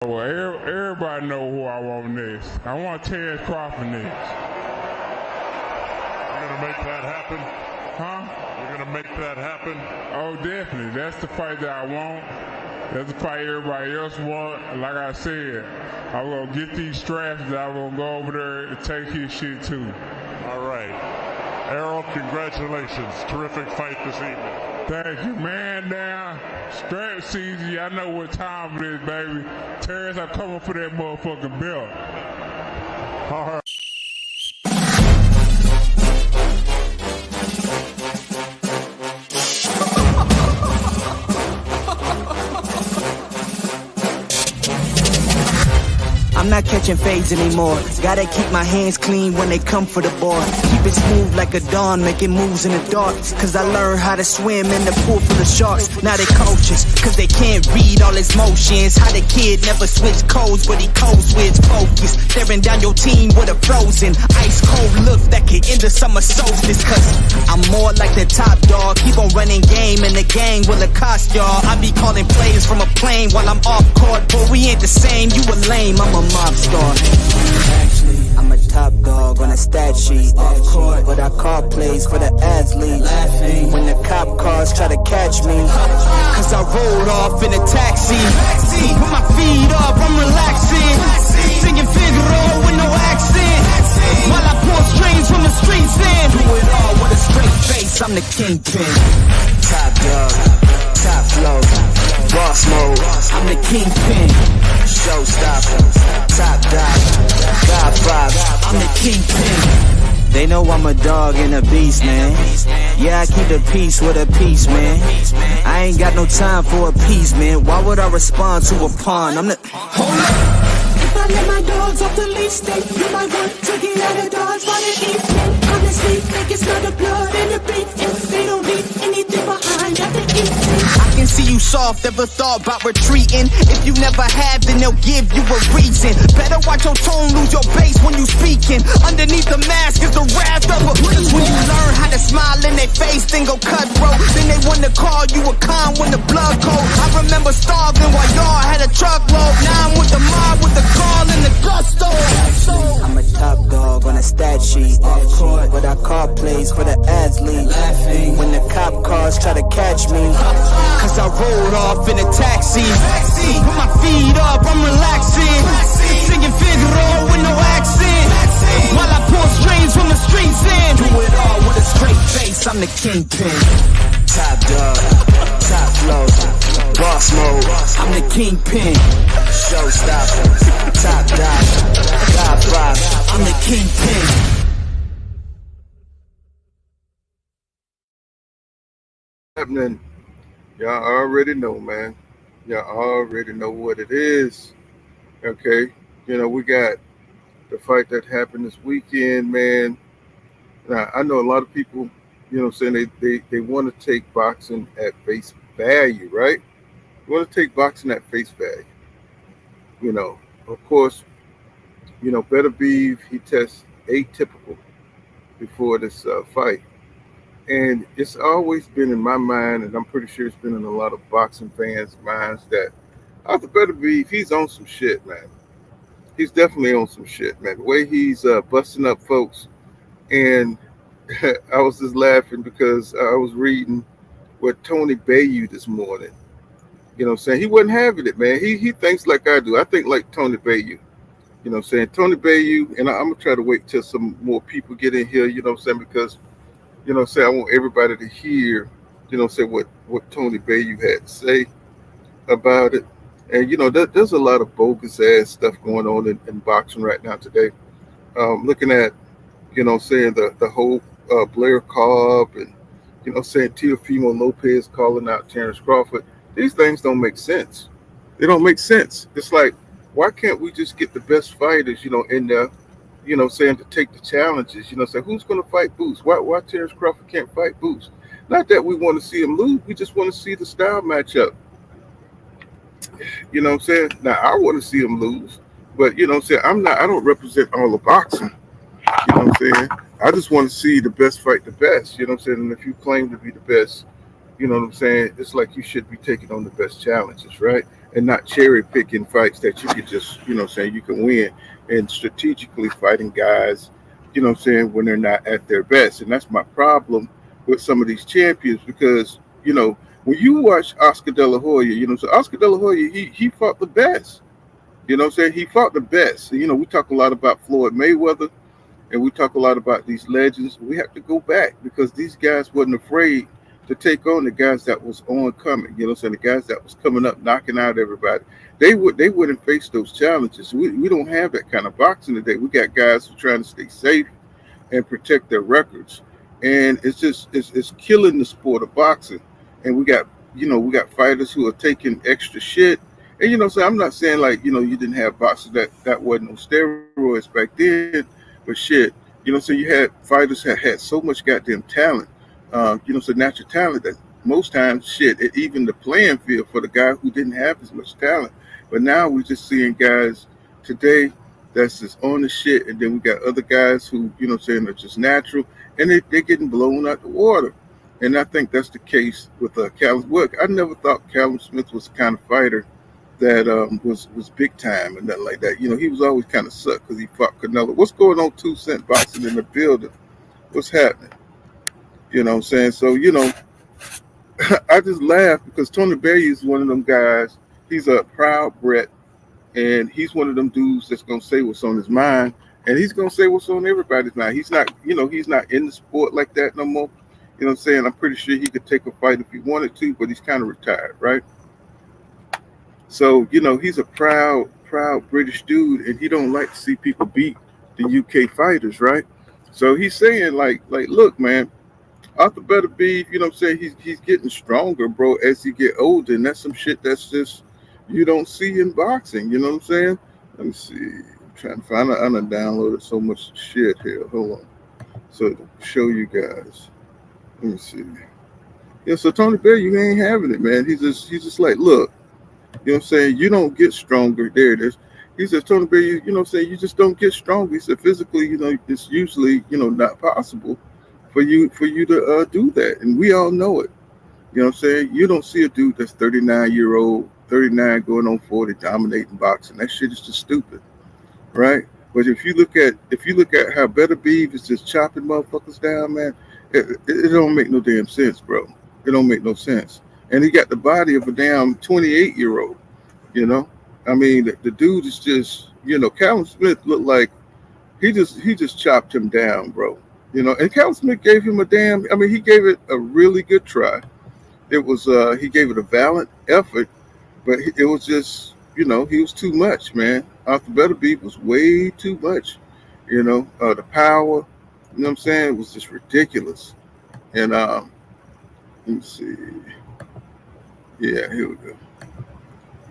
Well, everybody know who I want next. I want Terrence Crawford next. You're gonna make that happen? Huh? You're gonna make that happen? Oh, definitely. That's the fight that I want. That's the fight everybody else want. Like I said, I'm gonna get these straps that I'm gonna go over there and take his shit too. All right. Errol, congratulations. Terrific fight this evening. Thank you, man. Now, strap season, I know what time it is, baby. Terrence, I'm coming for that motherfucking belt. All right. I'm not catching fades anymore. Gotta keep my hands clean when they come for the board. Keep it smooth like a dawn, making moves in the dark. Cause I learned how to swim in the pool full of sharks. Now they coaches, cause they can't read all his motions. How the kid never switch codes, but he code switch focus. Staring down your team with a frozen, ice cold look that could end the summer solstice. Cause I'm more like the top dog. Keep on running game and the gang will accost y'all. I be calling plays from a plane while I'm off court. But we ain't the same, you a lame, I'm a mob star. Actually, I'm a top dog on a stat sheet. Off court, but I call plays for the athletes. Laughing when the cop cars try to catch me. Cause I rolled off in a taxi. Put my feet up, I'm relaxing. Singing Figaro with no accent. While I pour strings from the streets in. Do it all with a straight face, I'm the kingpin. Top dog, top flow, boss mode. I'm the kingpin. Showstopper, top dog, God five, I'm the kingpin. They know I'm a dog and a beast, man. Yeah, I keep the peace with a piece, man. I ain't got no time for a piece, man. Why would I respond to a pawn? I'm the... Hold up! If I let my dogs off the leash, then you might want to get out of Dodge by the evening. Honestly, think it's not the blood and the beef. If they don't leave anything behind at the evening. I can see you soft, ever thought about retreating. If you never have, then they'll give you a reason. Better watch your tone, lose your bass when you speaking. Underneath the mask is the wrath of a priest. When you learn how to smile in their face, then go cutthroat. Then they want to call you a con when the blood cold. I remember starving while y'all had a truckload. Now I'm with the mob with the call and the gusto. I'm a top dog on a stat sheet. Off court, but I call plays for the athletes. Laughing when the cop cars try to catch me. Cause I rolled off in a taxi. Put my feet up, I'm relaxing. Singing Figaro with no accent. While I pour strings from the streets in. Do it all with a straight face, I'm the kingpin. Top dog, top flow, boss mode. I'm the kingpin. Showstopper, top dog, God five. I'm the kingpin. Happening. Y'all already know, man. Y'all already know what it is. Okay. You know, we got the fight that happened this weekend, man. Now, I know a lot of people, you know what I'm saying, they want to take boxing at face value, right? They want to take boxing at face value. You know, of course, you know, Beterbiev, he tests atypical before this fight. And it's always been in my mind, and I'm pretty sure it's been in a lot of boxing fans' minds, that Artur Beterbiev, he's on some shit, man. He's definitely on some shit, man. The way he's busting up folks. And I was just laughing because I was reading with Tony Bellew this morning. You know what I'm saying? He wasn't having it, man. He thinks like I do. I think like Tony Bellew. You know what I'm saying? Tony Bellew, and I'm going to try to wait till some more people get in here, you know what I'm saying? Because you know, I want everybody to hear, you know, what Tony Bellew had to say about it. And, you know, there's a lot of bogus ass stuff going on in boxing right now today. Looking at, you know, saying the whole Blair Cobb and, you know, saying Teofimo Lopez calling out Terrence Crawford. These things don't make sense. They don't make sense. It's like, why can't we just get the best fighters, you know, in there? You know, saying to take the challenges, you know, say who's going to fight Boots? Why Terrence Crawford can't fight Boots? Not that we want to see him lose, we just want to see the style matchup. You know what I'm saying? Now I want to see him lose, but you know what I'm saying, I don't represent all of boxing. You know what I'm saying? I just want to see the best fight the best. You know what I'm saying? And if you claim to be the best, you know what I'm saying, it's like you should be taking on the best challenges, right? and not cherry picking fights that you could just, you know what I'm saying, you can win, and strategically fighting guys, you know what I'm saying, when they're not at their best. And that's my problem with some of these champions because, you know, when you watch Oscar De La Hoya, you know, so Oscar De La Hoya, he fought the best. You know what I'm saying? He fought the best. You know, we talk a lot about Floyd Mayweather and we talk a lot about these legends. We have to go back because these guys wasn't afraid to take on the guys that was oncoming. You know what I'm saying? The guys that was coming up, knocking out everybody. They wouldn't face those challenges. We don't have that kind of boxing today. We got guys who are trying to stay safe and protect their records. And it's killing the sport of boxing. And we got fighters who are taking extra shit. And you know, so I'm not saying like, you know, you didn't have boxers that wasn't on steroids back then, but shit, you know, so you had fighters that had so much goddamn talent, you know, so natural talent that most times shit, it even the playing field for the guy who didn't have as much talent. But now we're just seeing guys today that's just on the shit, and then we got other guys who, you know what I'm saying, are just natural, and they're getting blown out the water. And I think that's the case with Callum. Look, I never thought Callum Smith was the kind of fighter that was big time and nothing like that. You know, he was always kind of sucked because he fought Canelo. What's going on, 2 Cent boxing in the building? What's happening? You know what I'm saying? So, you know, I just laugh because Tony Bellew is one of them guys. He's a proud Bret, and he's one of them dudes that's going to say what's on his mind, and he's going to say what's on everybody's mind. He's not, you know, he's not in the sport like that no more. You know what I'm saying? I'm pretty sure he could take a fight if he wanted to, but he's kind of retired, right? So, you know, he's a proud British dude, and he don't like to see people beat the UK fighters, right? So he's saying, like, look, man, Artur Beterbiev, you know what I'm saying, he's getting stronger, bro, as he get older, and that's some shit that's just you don't see in boxing, you know what I'm saying? Let me see. I'm trying to find I done downloaded so much shit here. Hold on. So to show you guys. Let me see. Yeah, so Tony Bellew, you ain't having it, man. He's just like, look, you know what I'm saying? You don't get stronger. There it is. He says, Tony Bellew, you know what I'm saying? You just don't get stronger. He said, physically, you know, it's usually, you know, not possible for you to do that. And we all know it. You know what I'm saying? You don't see a dude that's 39 going on 40 dominating boxing. That shit is just stupid. Right? But if you look at how Beterbiev is just chopping motherfuckers down, man, it don't make no damn sense, bro. It don't make no sense. And he got the body of a damn 28-year-old, you know? I mean, the dude is just, you know, Callum Smith looked like he just chopped him down, bro. You know, and Callum Smith gave him he gave it a really good try. It was, he gave it a valiant effort, but it was just, you know, he was too much, man. Artur Beterbiev was way too much, you know, the power, you know what I'm saying, it was just ridiculous. And, let me see. Yeah, here we go.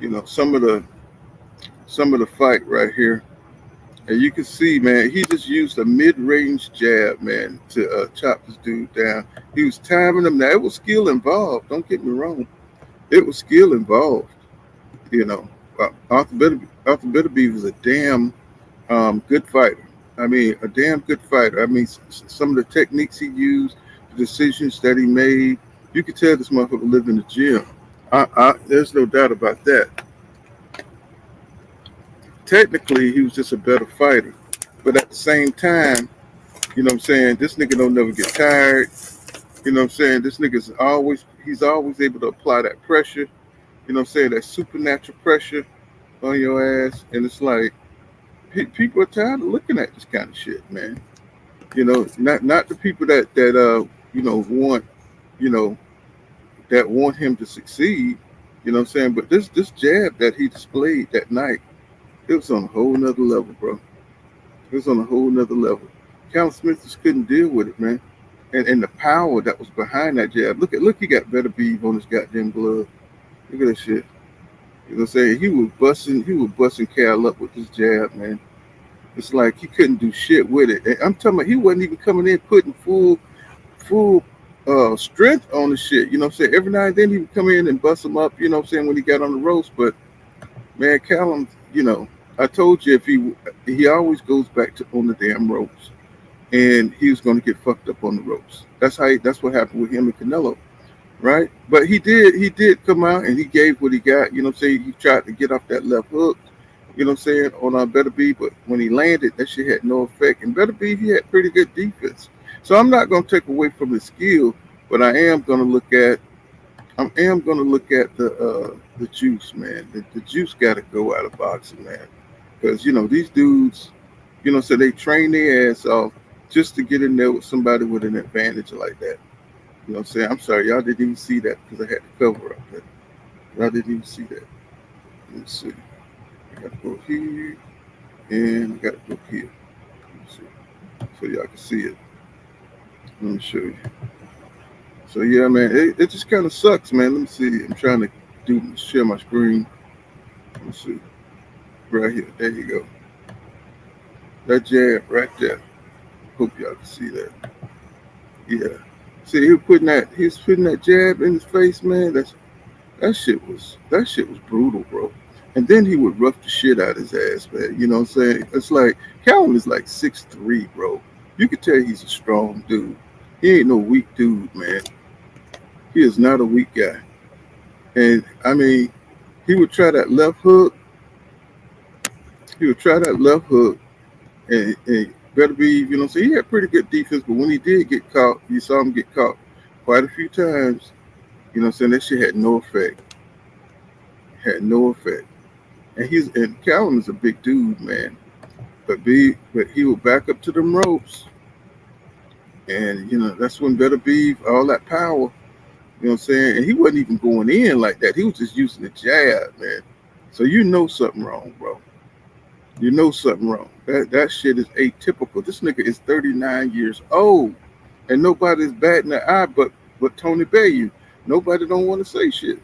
You know, some of the fight right here, and you can see, man, he just used a mid-range jab, man, to chop this dude down. He was timing him. Now, it was skill involved. Don't get me wrong. It was skill involved. You know, Artur Beterbiev was a damn good fighter. I mean, a damn good fighter. I mean, some of the techniques he used, the decisions that he made, you could tell this motherfucker lived in the gym. There's no doubt about that. Technically, he was just a better fighter. But at the same time, you know what I'm saying, this nigga don't never get tired. You know what I'm saying? This nigga's he's always able to apply that pressure. You know what I'm saying? That supernatural pressure on your ass. And it's like, people are tired of looking at this kind of shit, man. You know, not the people that you know, want, you know, that want him to succeed. You know what I'm saying? But this jab that he displayed that night, it was on a whole nother level, bro. It was on a whole nother level. Callum Smith just couldn't deal with it, man. And the power that was behind that jab. Look, he got Beterbiev on his goddamn glove. Look at that shit. You know what I'm saying? He was busting Cal up with this jab, man. It's like he couldn't do shit with it. And I'm talking about he wasn't even coming in putting full strength on the shit. You know what I'm saying? Every now and then he would come in and bust him up, you know what I'm saying, when he got on the ropes. But man, Callum, you know, I told you if he always goes back to on the damn ropes, and he was going to get fucked up on the ropes. That's what happened with him and Canelo. right? But he did come out and he gave what he got. You know what I'm saying? He tried to get off that left hook. You know what I'm saying on Beterbiev, but when he landed, that shit had no effect. And Beterbiev, he had pretty good defense. So I'm not gonna take away from his skill, but I am gonna look at the juice, man. The juice got to go out of boxing, man, because these dudes, so they train their ass off just to get in there with somebody with an advantage like that. You know what I'm saying? I'm sorry, y'all didn't even see that because I had to cover up that. Y'all didn't even see that. Let's see. I got to go here and I got to go here. Let's see. So y'all can see it. Let me show you. So yeah, man, it just kind of sucks, man. Let me see. I'm trying to share my screen. Let's see. Right here. There you go. That jab right there. Hope y'all can see that. Yeah. See, he was putting that jab in his face, man. That shit was brutal, bro. And then he would rough the shit out his ass, man. You know what I'm saying? It's like Callum is like 6'3", bro. You could tell he's a strong dude. He ain't no weak dude, man. He is not a weak guy. And I mean, he would try that left hook. He would try that left hook and Beterbiev, so he had pretty good defense, but when he did get caught, you saw him get caught quite a few times. You know what I'm saying? That shit had no effect. Had no effect. And Callum is a big dude, man. But he would back up to them ropes. And that's when Beterbiev, all that power, you know what I'm saying? And he wasn't even going in like that. He was just using the jab, man. So something wrong, bro. You know something wrong. That shit is atypical. This nigga is 39 years old. And nobody's batting an eye but Tony Bellew. Nobody don't want to say shit.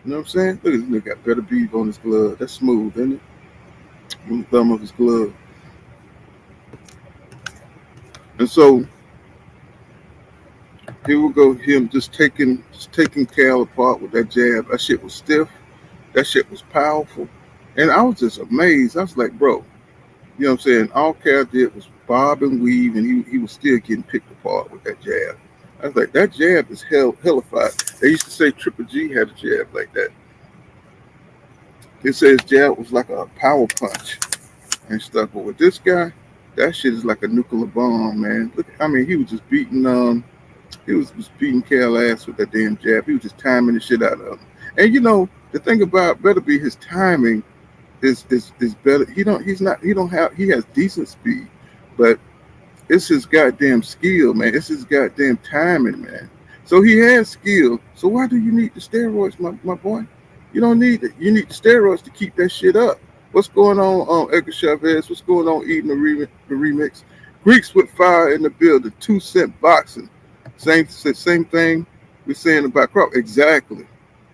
You know what I'm saying? Look at this nigga got Beterbiev on his glove. That's smooth, isn't it? On the thumb of his glove. And so here we go, him just taking Cal apart with that jab. That shit was stiff. That shit was powerful. And I was just amazed. I was like, bro, you know what I'm saying? All Cal did was bob and weave, and he was still getting picked apart with that jab. I was like, that jab is hellified. They used to say Triple G had a jab like that. They say his jab was like a power punch and stuff. But with this guy, that shit is like a nuclear bomb, man. Look, I mean, he was just beating Cal ass with that damn jab. He was just timing the shit out of him. And the thing about Beterbiev, his timing is better. He has decent speed, but it's his goddamn skill, man. It's his goddamn timing, man. So he has skill. So why do you need the steroids, my boy? You don't need it. You need the steroids to keep that shit up. What's going on Edgar Chavez? What's going on eating the remix? Greeks with fire in the building. 2 Cent boxing. Same thing we're saying about Crawford. Exactly.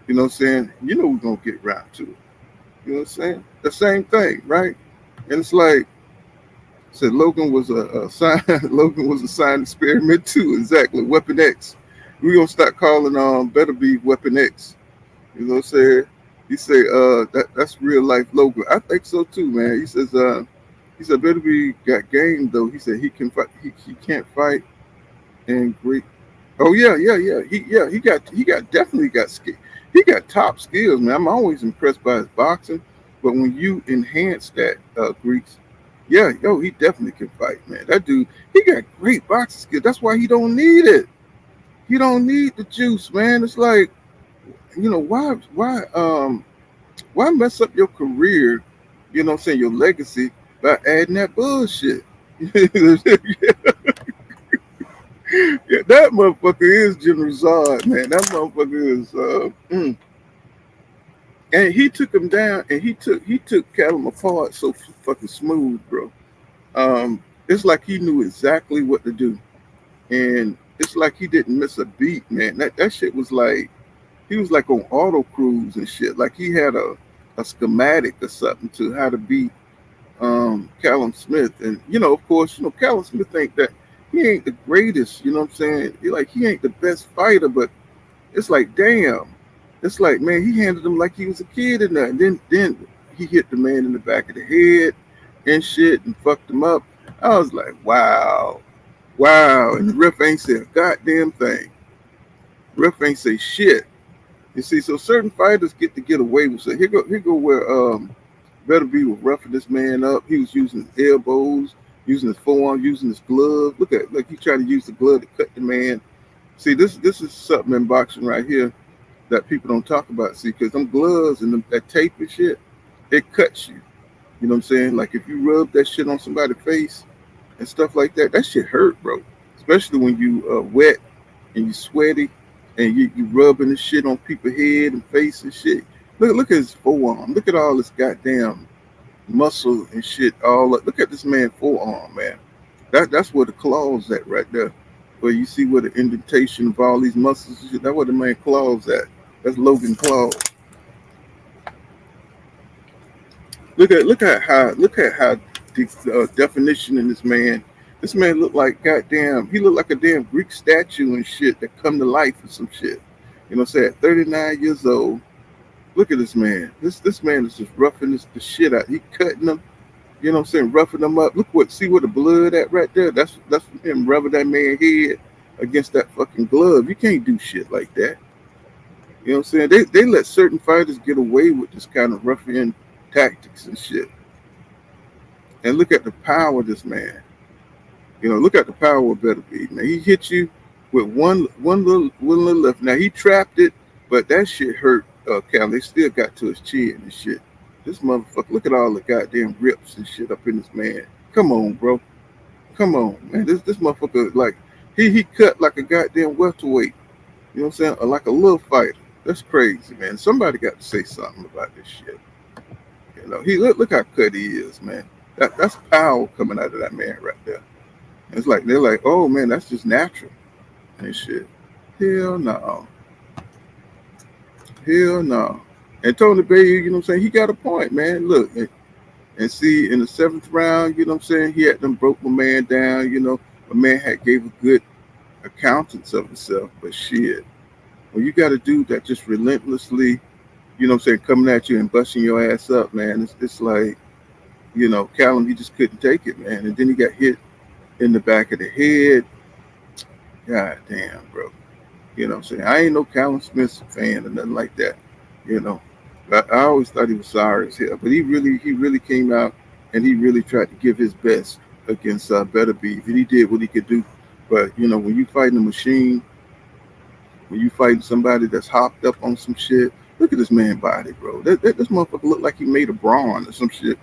You know what I'm saying? We're going to get around to it. You know what I'm saying? The same thing, right? And it's like, said Logan was a sign experiment too. Exactly. Weapon X. We're going to start calling Beterbiev Weapon X. You know what I'm saying? He say that's real life Logan. I think so too, man. He said Beterbiev got game though. He said he can fight. He can't fight in Greek. Oh yeah. He definitely got skill. He got top skills, man. I'm always impressed by his boxing, but when you enhance that, Greeks, he definitely can fight, man. That dude, he got great boxing skills. That's why he don't need it. He don't need the juice, man. It's like, why mess up your career? You know what I'm saying, your legacy by adding that bullshit. Yeah, that motherfucker is General Zod, man. That motherfucker is and he took him down, and he took Callum apart so fucking smooth, bro. It's like he knew exactly what to do, and it's like he didn't miss a beat, man. That shit was like he was like on auto cruise and shit. Like he had a schematic or something to how to beat Callum Smith, and of course, Callum Smith think that he ain't the greatest, you know what I'm saying? He ain't the best fighter, but it's like, damn. It's like, man, he handled him like he was a kid and that. And then he hit the man in the back of the head and shit and fucked him up. I was like, wow. And the ref ain't said a goddamn thing. Ref ain't say shit. You see, so certain fighters get away with it. Here go where Beterbiev was roughing this man up. He was using his elbows, using his forearm, using his glove. Look, he trying to use the glove to cut the man. See, this is something in boxing right here that people don't talk about. See, because them gloves and that tape and shit, it cuts you. You know what I'm saying? Like if you rub that shit on somebody's face and stuff like that, that shit hurt, bro. Especially when you wet and you sweaty and you rubbing this shit on people's head and face and shit. Look at his forearm. Look at all this goddamn muscle and shit. Look at this man's forearm, man. That's where the claws at right there. Where you see where the indentation of all these muscles and shit. That's where the man claws at. That's Logan claws. Look at how the definition in this man. This man looked like he looked like a damn Greek statue and shit that come to life or some shit. You know what I'm saying? 39 years old. Look at this man. This man is just roughing the shit out. He cutting them, you know what I'm saying, roughing them up. See where the blood at right there? That's him rubbing that man's head against that fucking glove. You can't do shit like that. You know what I'm saying? They let certain fighters get away with this kind of ruffian tactics and shit. And look at the power of this man. You know, look at the power of Beterbiev. Now he hit you with one little left. Now he trapped it, but that shit hurt. Callum, they still got to his chin and shit. This motherfucker, look at all the goddamn rips and shit up in this man. Come on, bro. Come on, man. This motherfucker, like, he cut like a goddamn welterweight. You know what I'm saying? Or like a little fighter. That's crazy, man. Somebody got to say something about this shit. You know, look how cut he is, man. That's power coming out of that man right there. It's like they're like, oh man, that's just natural and shit. Hell no. Hell no. And Tony Bellew, you know what I'm saying? He got a point, man. Look, and see, in the 7th round, you know what I'm saying? He had them broke my man down, you know. My man had gave a good accountance of himself, but shit. When you got a dude that just relentlessly, you know what I'm saying, coming at you and busting your ass up, man, it's like, you know, Callum, he just couldn't take it, man. And then he got hit in the back of the head. God damn, bro. You know what I'm saying? I ain't no Callum Smith fan or nothing like that, you know. But I always thought he was sorry as hell. But he really came out and he really tried to give his best against Beterbiev. And he did what he could do. But, you know, when you fighting a machine, when you fighting somebody that's hopped up on some shit, look at this man's body, bro. This motherfucker look like he made of bronze or some shit.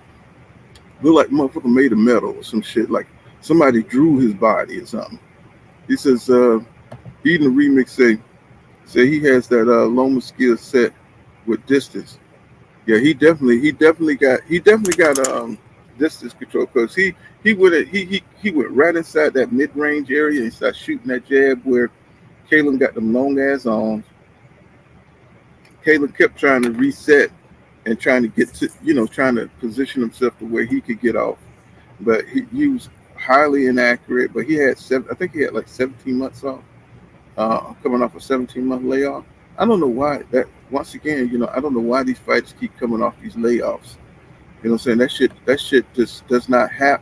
Look like motherfucker made of metal or some shit. Like somebody drew his body or something. He says, he in the remix say he has that Loma skill set with distance. Yeah, he definitely got distance control because he went right inside that mid-range area and started shooting that jab where Callum got them long ass arms. Callum kept trying to reset and trying to get to, you know, trying to position himself to where he could get off. But he was highly inaccurate. But he had I think he had like 17 months off, coming off a 17-month layoff. I don't know why that. Once again, you know, I don't know why these fighters keep coming off these layoffs. You know what I'm saying? That shit just does not help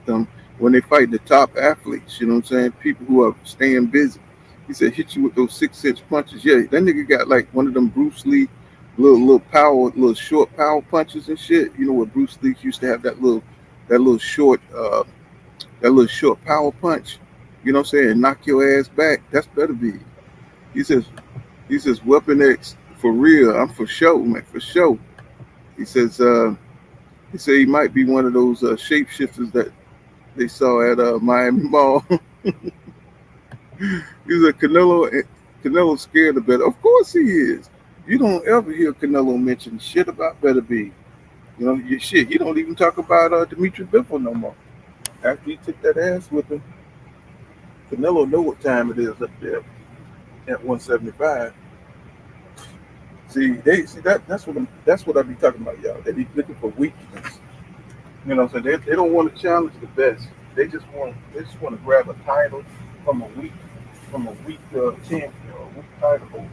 them when they fight the top athletes. You know what I'm saying? People who are staying busy. He said, hit you with those 6-inch punches. Yeah, that nigga got like one of them Bruce Lee little short power punches and shit. You know what Bruce Lee used to have that little short power punch. You know what I'm saying? Knock your ass back. That's Beterbiev. He says Weapon X for real. I'm for show, man, for show. He says he might be one of those shapeshifters that they saw at Miami Mall. He's a Canelo scared of Beterbiev. Of course he is. You don't ever hear Canelo mention shit about Beterbiev. You know, he don't even talk about Dimitri Bivol no more. After he took that ass with him, Canelo know what time it is up there at 175. That's what I be talking about, y'all. They be looking for weakness. You know, so they don't want to challenge the best. They just want to grab a title from a weak champion or a weak title holder,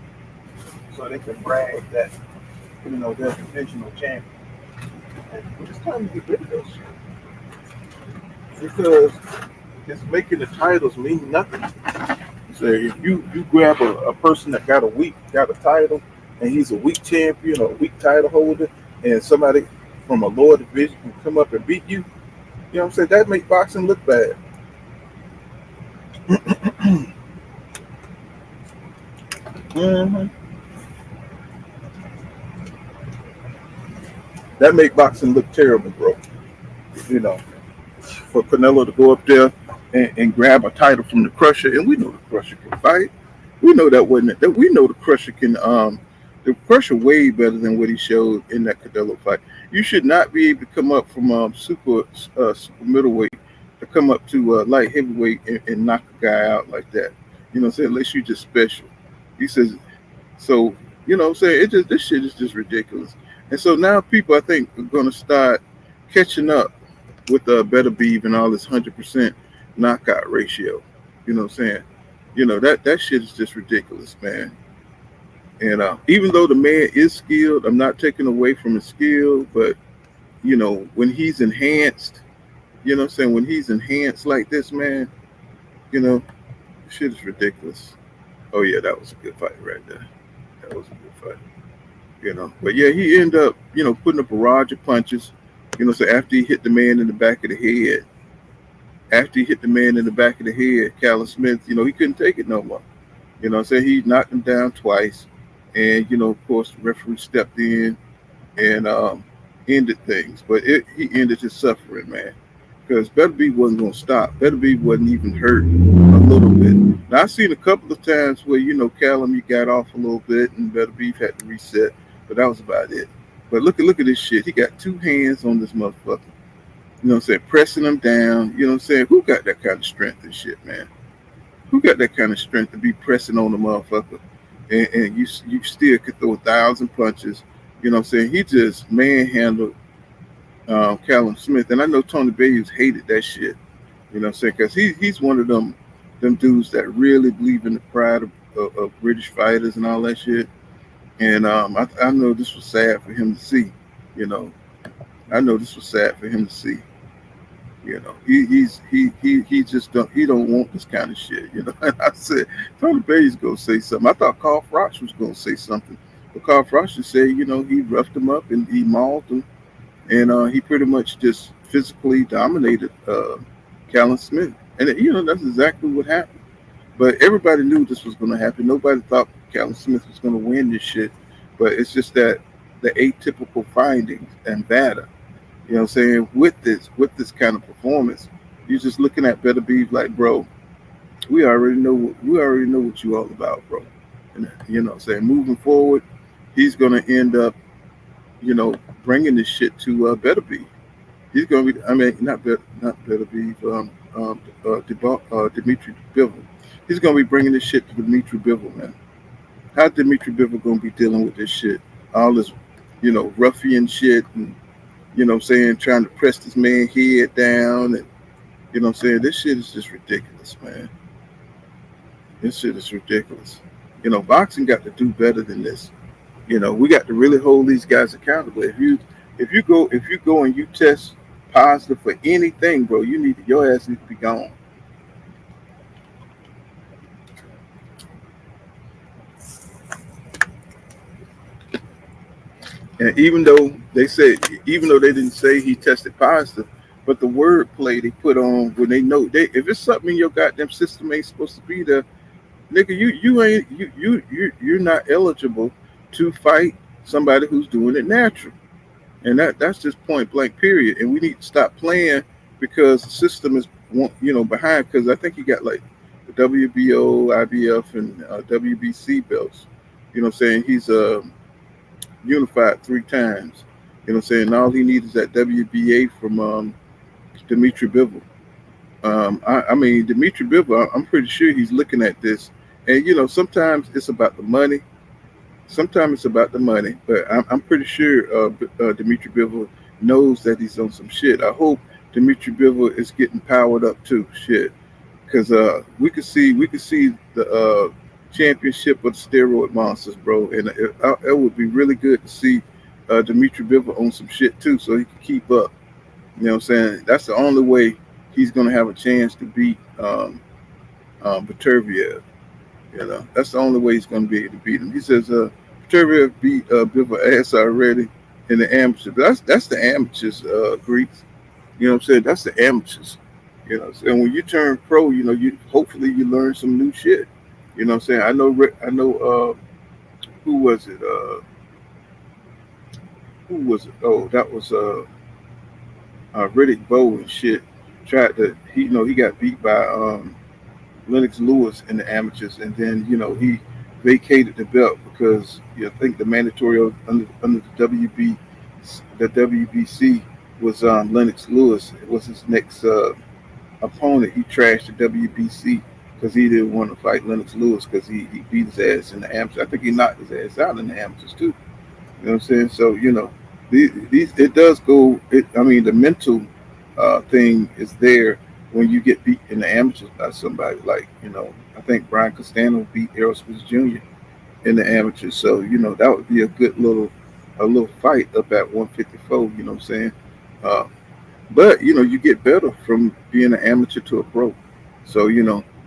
so they can brag that, you know, they're a divisional champion. And it's time to get rid of that shit because it's making the titles mean nothing. You Say if you grab a person that got a title, and he's a weak champion or a weak title holder, and somebody from a lower division can come up and beat you, you know what I'm saying? That make boxing look bad. hmm That make boxing look terrible, bro. You know, for Canelo to go up there and grab a title from the Crusher, and we know the Crusher can fight. We know that wasn't it. That we know the Crusher way better than what he showed in that Canelo fight. You should not be able to come up from super middleweight to come up to light heavyweight and knock a guy out like that. You know what I'm saying? Unless you just special. He says so. You know what I'm saying? This shit is just ridiculous. And so now people, I think, are going to start catching up with Beterbiev and all this 100% knockout ratio. You know what I'm saying? You know, that shit is just ridiculous, man. And even though the man is skilled, I'm not taking away from his skill, but, you know, when he's enhanced, you know what I'm saying? When he's enhanced like this, man, you know, shit is ridiculous. Oh, yeah, that was a good fight right there. That was a good fight. You know, but yeah, he ended up, you know, putting a barrage of punches. You know, so after he hit the man in the back of the head, Callum Smith, you know, he couldn't take it no more. You know, so he knocked him down twice, and you know, of course, the referee stepped in and ended things. But he ended his suffering, man, because Beterbiev wasn't going to stop. Beterbiev wasn't even hurt a little bit. Now I've seen a couple of times where, you know, Callum, he got off a little bit, and Beterbiev had to reset, but that was about it. But look at this shit. He got two hands on this motherfucker. You know what I'm saying? Pressing him down. You know what I'm saying? Who got that kind of strength and shit, man? Who got that kind of strength to be pressing on the motherfucker? And you still could throw 1,000 punches. You know what I'm saying? He just manhandled Callum Smith. And I know Tony Bellew hated that shit. You know what I'm saying? Because he's one of them dudes that really believe in the pride of British fighters and all that shit. And I know this was sad for him to see. You know, I know this was sad for him to see. You know, he just don't want this kind of shit. You know, and I said Tony Bellew's gonna say something. I thought Carl Froch was gonna say something, but Carl Froch just said, you know, he roughed him up and he mauled him, and he pretty much just physically dominated Callum Smith. And you know, that's exactly what happened. But everybody knew this was going to happen. Nobody thought Callum Smith was going to win this shit. But it's just that the atypical findings and data, you know what I'm saying, with this kind of performance, you're just looking at Beterbiev like, bro, we already know what you all about, bro. And you know what I'm saying, moving forward, he's going to end up, you know, bringing this shit to Beterbiev. He's going to be, I mean, not Beterbiev, Dimitri Bivol. He's going to be bringing this shit to Dimitri Bivol, man. How Dimitri Bivol going to be dealing with this shit? All this, you know, ruffian shit, and, you know what I'm saying, trying to press this man's head down, and, you know what I'm saying, this shit is just ridiculous, man. This shit is ridiculous. You know, boxing got to do better than this. You know, we got to really hold these guys accountable. If you go and you test positive for anything, bro, your ass needs to be gone. And even though they didn't say he tested positive, but the wordplay they put on when they know if it's something in your goddamn system ain't supposed to be there, nigga, you're not eligible to fight somebody who's doing it natural. And that's just point blank period. And we need to stop playing because the system is, you know, behind. Because I think he got like the WBO, IBF, and WBC belts. You know what I'm saying? He's unified 3 times. You know what I'm saying? All he needs is that WBA from Dimitri Bivol. I mean, Dimitri Bivol, I'm pretty sure he's looking at this. And, you know, sometimes it's about the money. Sometimes it's about the money. But I'm pretty sure Dimitri Bivol knows that he's on some shit. I hope Dimitri Bivol is getting powered up too. Shit. Because we could see the championship of the steroid monsters, bro. And it would be really good to see Dimitri Bivol on some shit too, so he can keep up. You know what I'm saying? That's the only way he's going to have a chance to beat Beterbiev. That's the only way he's going to be able to beat him. He says, Beterbiev beat Bivol ass already in the amateurs. But that's the amateurs, Greeks. You know what I'm saying? That's the amateurs. And when you turn pro, you hopefully you learn some new shit. You know what I'm saying? I know. Who was it? Who was it? Oh, that was Riddick Bowe and shit. He got beat by Lennox Lewis in the amateurs, and then he vacated the belt because I think the mandatory under the WBC was Lennox Lewis. It was his next opponent. He trashed the WBC because he didn't want to fight Lennox Lewis because he beat his ass in the amateurs. I think he knocked his ass out in the amateurs too. You know what I'm saying? So these it does go. The mental thing is there when you get beat in the amateurs by somebody like I think Brian Castano beat Errol Spence Jr. in the amateurs. So that would be a good little fight up at 154. You know what I'm saying? But you get better from being an amateur to a pro. So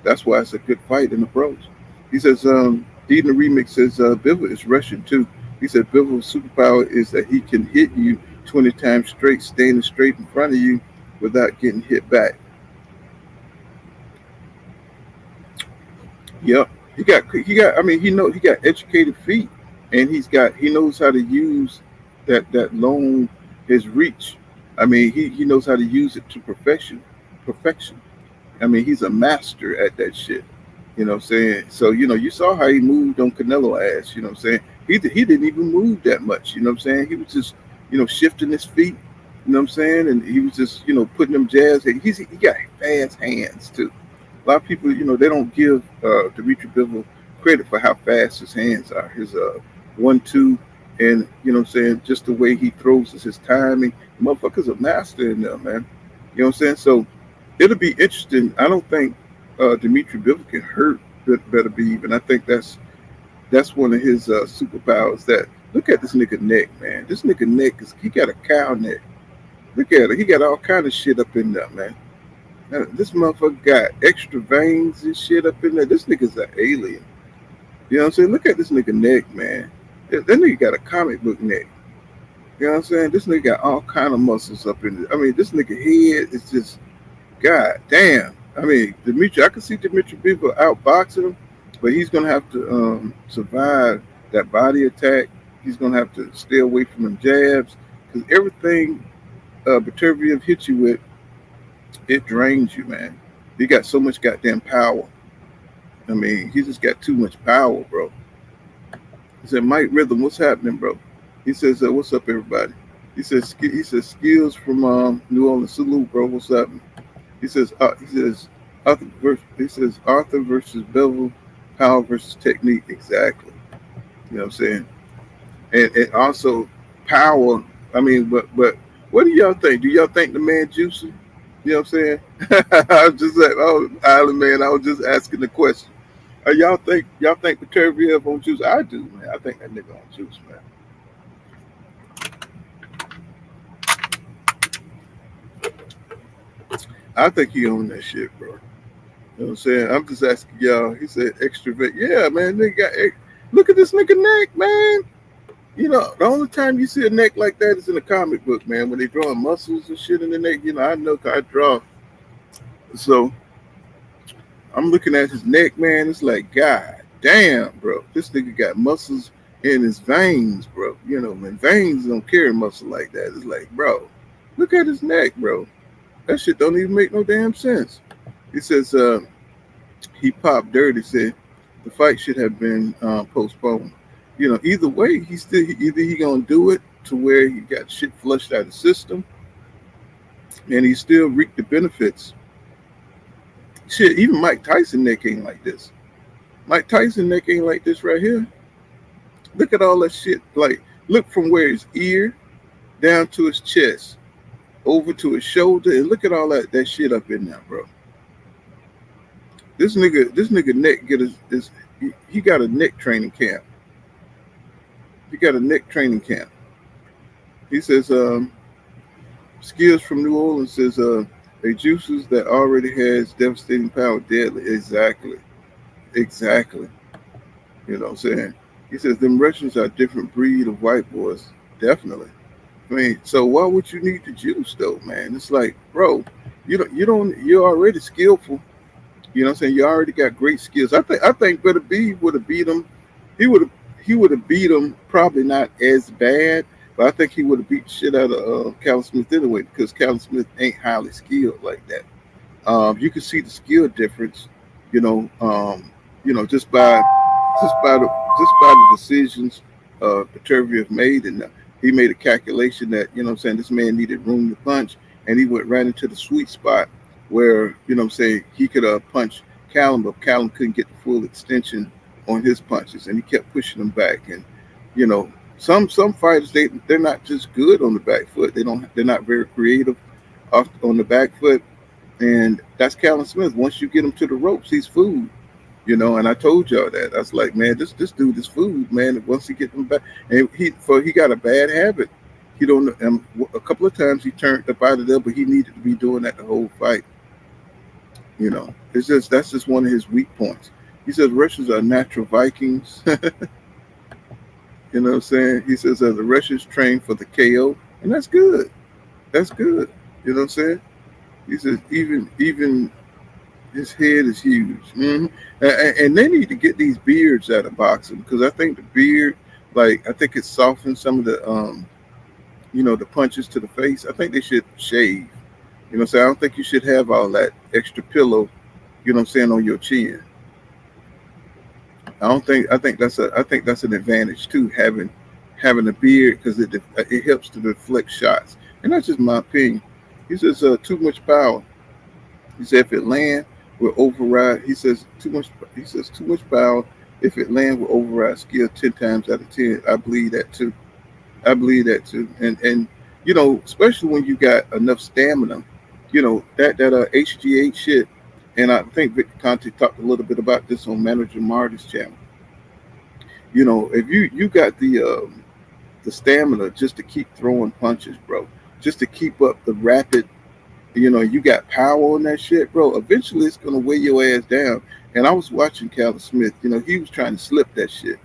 that's why it's a good fight in the pros. He says, Dean the Remix says Bivol is Russian too. He said Bivol's superpower is that he can hit you 20 times straight, standing straight in front of you without getting hit back. Yep. He got he got educated feet, and he knows how to use that long his reach. He knows how to use it to perfection. He's a master at that shit. You know what I'm saying? So, you saw how he moved on Canelo ass, you know what I'm saying? He didn't even move that much, you know what I'm saying? He was just, shifting his feet, you know what I'm saying? And he was just, putting them jabs. He got fast hands too. A lot of people, they don't give Dimitri Bivol credit for how fast his hands are. His 1-2, and you know what I'm saying, just the way he throws his timing. Motherfucker's a master in there, man. You know what I'm saying? So it'll be interesting. I don't think Dimitri Bivol can hurt Beterbiev, and I think that's one of his superpowers. That look at this nigga neck, man. This nigga neck he got a cow neck. Look at it. He got all kind of shit up in there, man. Now, this motherfucker got extra veins and shit up in there. This nigga's an alien. You know what I'm saying? Look at this nigga neck, man. That nigga got a comic book neck. You know what I'm saying? This nigga got all kind of muscles up in it. This nigga head is just, god damn. I can see Dimitri Bivol outboxing him, but he's gonna have to survive that body attack. He's gonna have to stay away from them jabs because everything Beterbiev hits you with, it drains you, man. He got so much goddamn power. He just got too much power, bro. He said, Mike Rhythm, what's happening, bro? He says, what's up, everybody? He says skills from New Orleans. Salute, bro. What's happening? He says Arthur versus Bellew, power versus technique. Exactly. You know what I'm saying? And also power. But what do y'all think? Do y'all think the man juicy? You know what I'm saying? I was just like, Island man, I was just asking the question. Y'all think Beterbiev on juice? I do, man. I think that nigga on juice, man. I think he own that shit, bro. You know what I'm saying? I'm just asking y'all. He said extrovert. Yeah, man. Look at this nigga neck, man. The only time you see a neck like that is in a comic book, man. When they drawing muscles and shit in the neck, I know I draw. So I'm looking at his neck, man. It's like, god damn, bro. This nigga got muscles in his veins, bro. Man, veins don't carry muscle like that. It's like, bro, look at his neck, bro. That shit don't even make no damn sense. He says he popped dirty, said the fight should have been postponed. Either way, either he gonna do it to where he got shit flushed out of the system and he still reaped the benefits. Shit, even Mike Tyson neck ain't like this. Mike Tyson neck ain't like this right here. Look at all that shit. Like, look from where his ear down to his chest, over to his shoulder, and look at all that shit up in there, bro. This nigga neck he got a neck training camp. He got a neck training camp. He says, skills from New Orleans says, a juices that already has devastating power, deadly. Exactly. Exactly. You know what I'm saying? He says them Russians are a different breed of white boys. Definitely. I mean, so why would you need the juice though, man? It's like, bro, you're already skillful. You know what I'm saying? You already got great skills. I think Better B would have beat him. He would have he would have beat him probably not as bad, but I think he would have beat the shit out of Callum Smith anyway because Callum Smith ain't highly skilled like that. You can see the skill difference, you know, just by the decisions Beterbiev made, and he made a calculation that you know what I'm saying this man needed room to punch, and he went right into the sweet spot where you know what I'm saying he could punch Callum, but Callum couldn't get the full extension on his punches, and he kept pushing him back, and you know. Some fighters they're not just good on the back foot. They're not very creative off on the back foot, and that's Callum Smith. Once you get him to the ropes, he's food. You know, and I told y'all that. I was like, man, this dude is food, man. Once he get him back, and he got a bad habit. He don't. A couple of times he turned up out of there, but he needed to be doing that the whole fight. You know, that's just one of his weak points. He says Russians are natural Vikings. You know what I'm saying? He says the Russians train for the KO, and that's good. That's good. You know what I'm saying? He says even his head is huge, and they need to get these beards out of boxing because I think the beard, like I think it softens some of the the punches to the face. I think they should shave. You know what I'm saying? I don't think you should have all that extra pillow, you know what I'm saying, on your chin. I think that's an advantage too, having a beard because it helps to deflect shots. And that's just my opinion. He says too much power. He said if it land will override. He says too much power. If it land will override skill 10 times out of 10. I believe that too. I believe that too. And you know, especially when you got enough stamina, you know that HGH shit. And I think Victor Conte talked a little bit about this on Manager Marty's channel. You know, if you got the stamina just to keep throwing punches, bro, just to keep up the rapid, you know, you got power on that shit, bro. Eventually, it's gonna weigh your ass down. And I was watching Callum Smith. You know, he was trying to slip that shit.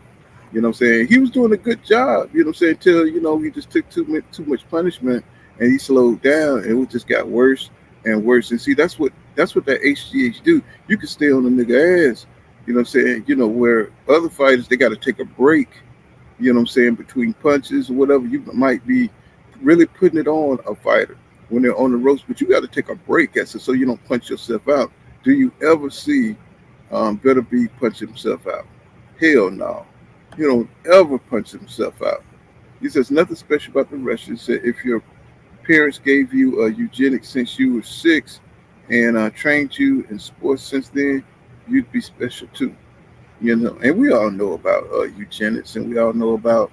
You know what I'm saying? He was doing a good job. You know what I'm saying? Till you know he just took too much punishment and he slowed down, and it just got worse and worse. And see, that's what that HGH do. You can stay on the nigga ass. You know what I'm saying? You know where other fighters they got to take a break. You know what I'm saying, between punches or whatever. You might be really putting it on a fighter when they're on the ropes, but you got to take a break at it so you don't punch yourself out. Do you ever see Better be punching himself out? Hell no. You don't ever punch himself out. He says nothing special about the Russians. Said if your parents gave you eugenics since you were 6 and trained you in sports since then, you'd be special too. You know, and we all know about eugenics, and we all know about,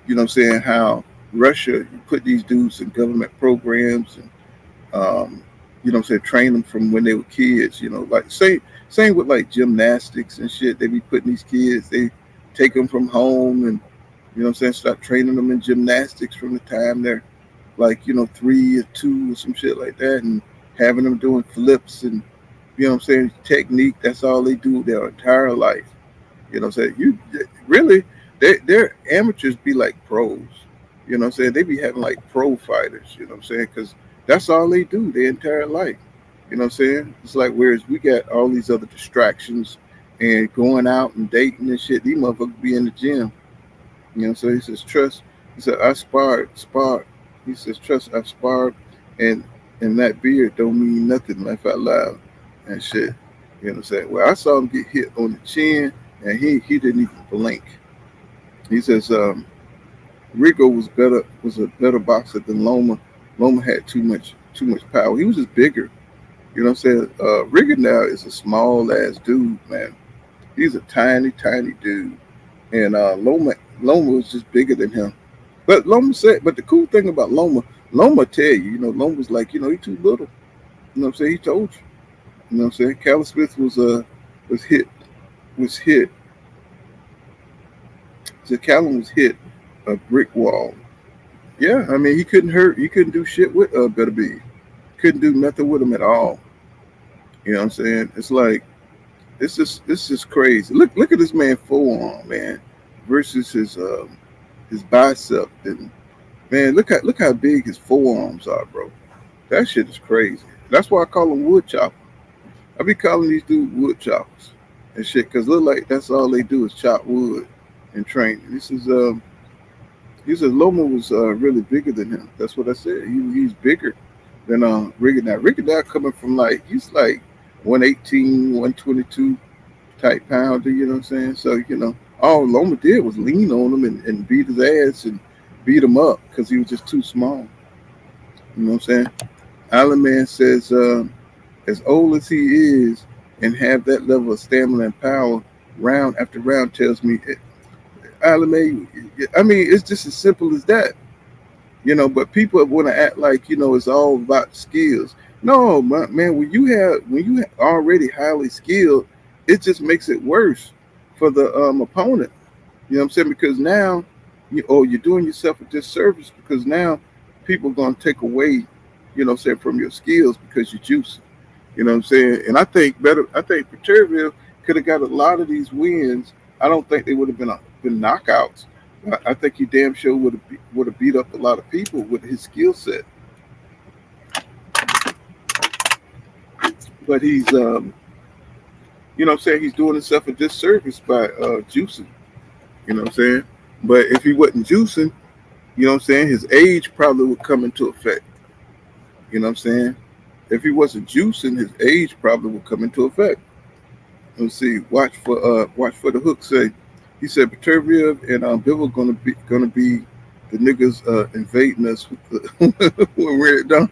you know what I'm saying, how Russia put these dudes in government programs and you know what I'm saying, train them from when they were kids, you know, like same with like gymnastics and shit. They be putting these kids, they take them from home and you know what I'm saying, start training them in gymnastics from the time they're like, you know, 3 or 2 or some shit like that, and having them doing flips and you know what I'm saying, technique. That's all they do their entire life. You know what I'm saying? You really, their amateurs be like pros. You know what I'm saying? They be having like pro fighters. You know what I'm saying? Because that's all they do their entire life. You know what I'm saying? It's like whereas we got all these other distractions and going out and dating and shit. These motherfuckers be in the gym. You know, so he says trust. He said I sparred. He says trust. I've sparred, and that beard don't mean nothing. Laugh out loud and shit. You know what I'm saying? Well, I saw him get hit on the chin, and he didn't even blink. He says Rigo was a better boxer than Loma. Loma had too much power. He was just bigger. You know what I'm saying? Rigo now is a small ass dude, man. He's a tiny dude, and Loma was just bigger than him. But the cool thing about Loma tell you, you know, Loma was like, you know, he too little. You know what I'm saying? He told you. You know what I'm saying? Callum Smith was hit. So Callum was hit a brick wall. Yeah, I mean he couldn't do shit with Beterbiev. Couldn't do nothing with him at all. You know what I'm saying? It's like This is crazy. Look at this man forearm, man, versus his bicep. And man, look how big his forearms are, bro. That shit is crazy. That's why I call him wood chopper. I be calling these dudes wood choppers and shit because look like that's all they do is chop wood and training. He said Loma was really bigger than him. That's what I said. He's bigger than Riggin now. Riggin now coming from he's like 118, 122 type pounder, you know what I'm saying? So, all Loma did was lean on him and beat his ass and beat him up because he was just too small. You know what I'm saying? Island Man says, as old as he is and have that level of stamina and power round after round tells me, Island Man, I mean, it's just as simple as that. But people want to act like, it's all about skills. No, man, when you have already highly skilled, it just makes it worse for the opponent. You know what I'm saying? Because now you're doing yourself a disservice because now people are going to take away, from your skills because you're juicing. You know what I'm saying? And I think Beterbiev could have got a lot of these wins. I don't think they would have been knockouts. I think he damn sure would have beat up a lot of people with his skill set. But he's what I'm saying, he's doing himself a disservice by juicing. You know what I'm saying? But if he wasn't juicing, you know what I'm saying, his age probably would come into effect. You know what I'm saying? If he wasn't juicing, his age probably would come into effect. Let's see. Watch for the hook. Say, he said Beterbiev and Bellew gonna be the niggas invading us with when we're done.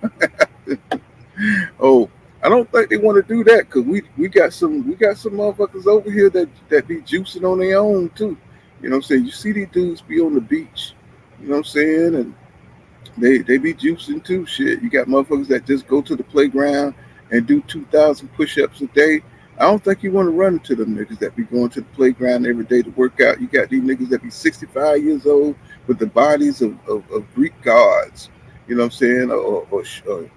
Oh, I don't think they want to do that because we got some motherfuckers over here that be juicing on their own too. You know what I'm saying? You see these dudes be on the beach. You know what I'm saying? And they be juicing too. Shit, you got motherfuckers that just go to the playground and do 2,000 push-ups a day. I don't think you want to run into them niggas that be going to the playground every day to work out. You got these niggas that be 65 years old with the bodies of Greek gods, you know what I'm saying, or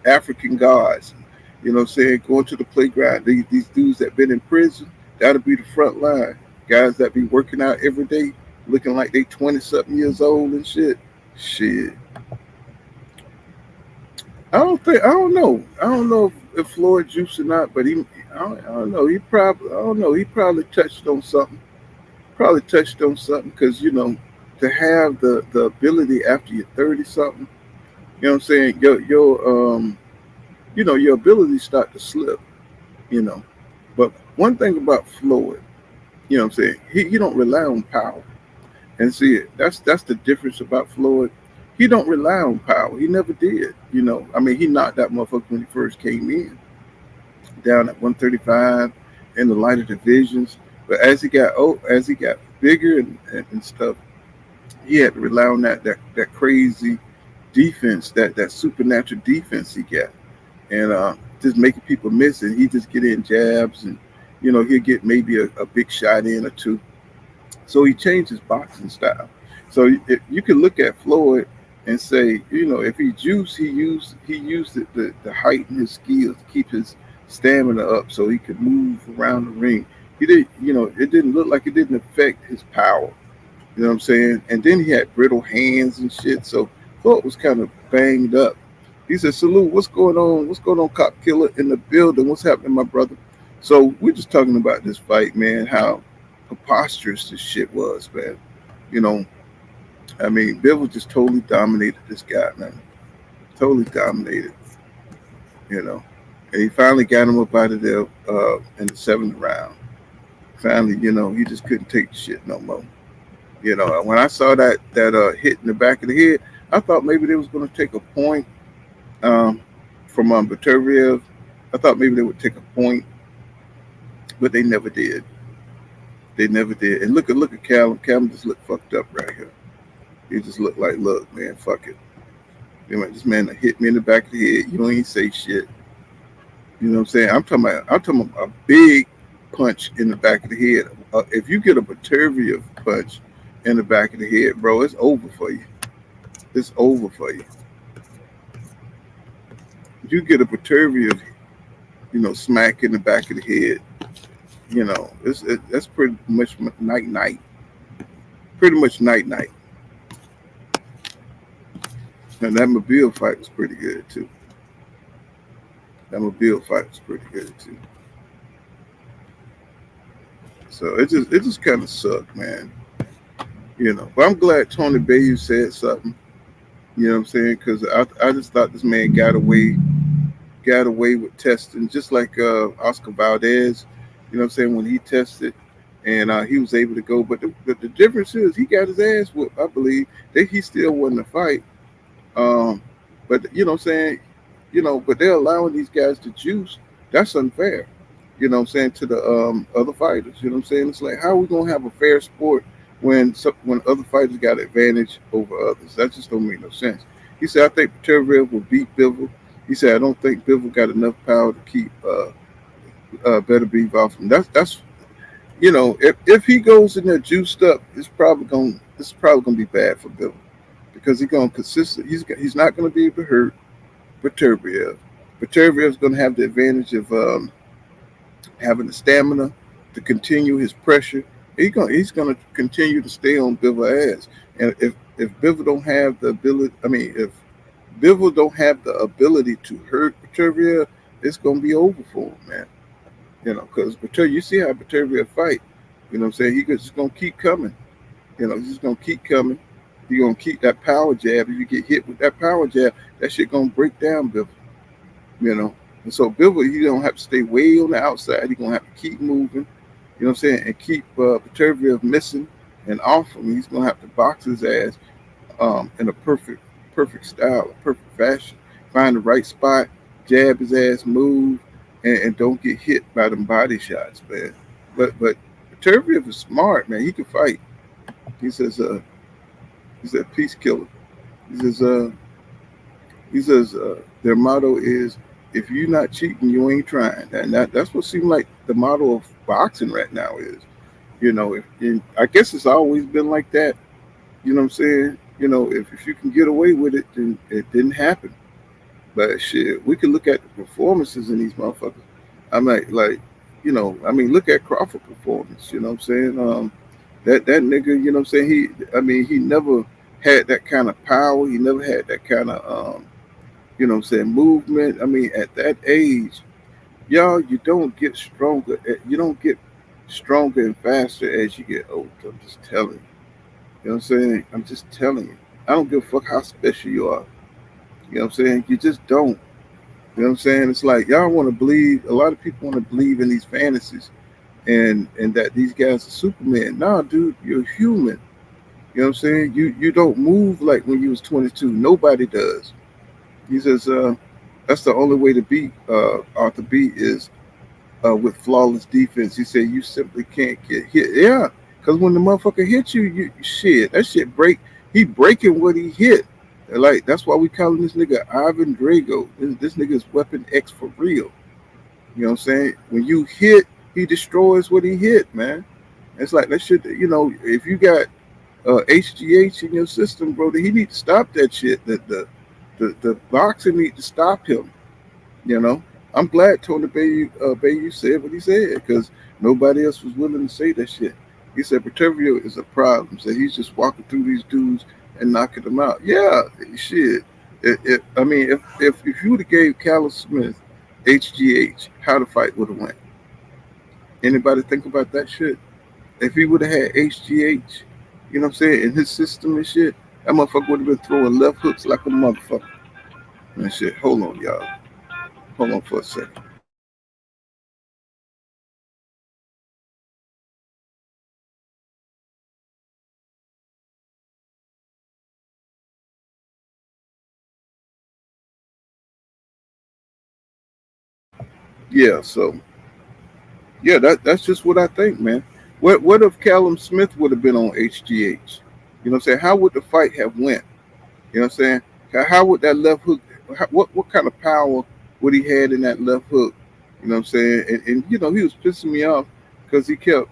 African gods, you know what I'm saying, going to the playground. These dudes that been in prison, that'll be the front line. Guys that be working out every day, looking like they 20-something years old and shit. Shit. I don't know if Floyd juiced or not, but I don't know. He probably touched on something. Because to have the ability after you're 30 something, you know what I'm saying, your abilities start to slip, But one thing about Floyd, you know what I'm saying, he don't rely on power. And see, that's the difference about Floyd. He don't rely on power. He never did. I mean, he knocked that motherfucker when he first came in, down at 135 in the lighter divisions. But as he got bigger and stuff, he had to rely on that crazy defense, that supernatural defense he got, and just making people miss it. He just get in jabs, and he'll get maybe a big shot in or two. So he changed his boxing style. So you can look at Floyd and say, if he juiced, he used the height and his skills to keep his stamina up so he could move around the ring. He did, it didn't look like it didn't affect his power. You know what I'm saying? And then he had brittle hands and shit. So Floyd was kind of banged up. He said, "Salute, what's going on? What's going on, Cop Killer in the building? What's happening, my brother?" So we're just talking about this fight, man, how preposterous this shit was, man. I mean, Bill just totally dominated this guy, man. Totally dominated, And he finally got him up out of there in the 7th round. Finally, he just couldn't take the shit no more. When I saw that hit in the back of the head, I thought maybe they was going to take a point from Beterbiev. I thought maybe they would take a point, but they never did. They never did. And look at Callum. Callum just looked fucked up right here. He just looked like, look, man, fuck it. This man hit me in the back of the head. You don't even say shit. You know what I'm saying? I'm talking about a big punch in the back of the head. If you get a Beterbiev punch in the back of the head, bro, it's over for you. It's over for you. If you get a Beterbiev, smack in the back of the head, That's pretty much night, pretty much night. And that Mobile fight was pretty good too. That Mobile fight was pretty good too. So it just kind of sucked, man. But I'm glad Tony Bellew said something. You know what I'm saying? Because I just thought this man got away with testing, just like Oscar Valdez. You know what I'm saying? When he tested, and he was able to go, but the difference is he got his ass whooped. I believe that he still won the fight. Um, but you know what I'm saying? But they're allowing these guys to juice. That's unfair. You know what I'm saying, to the other fighters. You know what I'm saying? It's like, how are we gonna have a fair sport when other fighters got advantage over others? That just don't make no sense. He said, I think Beterbiev will beat Bivol. He said, I don't think Bivol got enough power to keep Beterbiev off him. That's if he goes in there juiced up, it's probably gonna be bad for Bivol because he's gonna consistent. He's not gonna be able to hurt Beterbiev. Beterbiev's gonna have the advantage of having the stamina to continue his pressure. He's gonna continue to stay on Bivol ass. And if Bivol don't have the ability, if Bivol don't have the ability to hurt Beterbiev, it's gonna be over for him, man. Because you see how Beterbiev fight. You know what I'm saying? He's just gonna keep coming. He's just gonna keep coming. He's gonna keep that power jab. If you get hit with that power jab, that shit gonna break down Bivol. And so Bivol, he don't have to stay way on the outside. He's gonna have to keep moving. You know what I'm saying? And keep Beterbiev missing and off him. He's gonna have to box his ass in a perfect style, a perfect fashion. Find the right spot, jab his ass, move, and don't get hit by them body shots, man. But Beterbiev is smart, man. He can fight. He says he's a peace killer. He says their motto is, if you're not cheating, you ain't trying. And that's what seems like the motto of boxing right now is. I guess it's always been like that. You know what I'm saying? If you can get away with it, then it didn't happen. But shit, we can look at the performances in these motherfuckers. Look at Crawford performance. You know what I'm saying? That nigga, you know what I'm saying? He never had that kind of power. He never had that kind of movement. At that age, y'all, you don't get stronger. You don't get stronger and faster as you get older. I'm just telling you. You know what I'm saying? I'm just telling you. I don't give a fuck how special you are. You know what I'm saying? You just don't. You know what I'm saying? It's like y'all want to believe. A lot of people want to believe in these fantasies, and that these guys are Superman. Nah, dude, you're human. You know what I'm saying? You don't move like when you was 22. Nobody does. He says that's the only way to beat Arthur B is with flawless defense. He said you simply can't get hit. Yeah, because when the motherfucker hits you, that shit break. He breaking what he hit. Like, that's why we calling this nigga Ivan Drago. This nigga's Weapon X for real. You know what I'm saying? When you hit, he destroys what he hit, man. It's like that shit. If you got HGH in your system, bro, he need to stop that shit. The boxer need to stop him. I'm glad Tony Bellew said what he said, because nobody else was willing to say that shit. He said Beterbiev is a problem. So he's just walking through these dudes and knocking them out. Yeah, shit. If you would have gave Callum Smith HGH, how the fight would have went? Anybody think about that shit? If he would have had HGH, you know what I'm saying, in his system and shit, that motherfucker would have been throwing left hooks like a motherfucker. And shit, hold on, y'all. Hold on for a second. Yeah, so that's just what I think, man. What if Callum Smith would have been on HGH? You know what I'm saying? How would the fight have went? You know what I'm saying? How would that left hook? What kind of power would he had in that left hook? You know what I'm saying? And he was pissing me off because he kept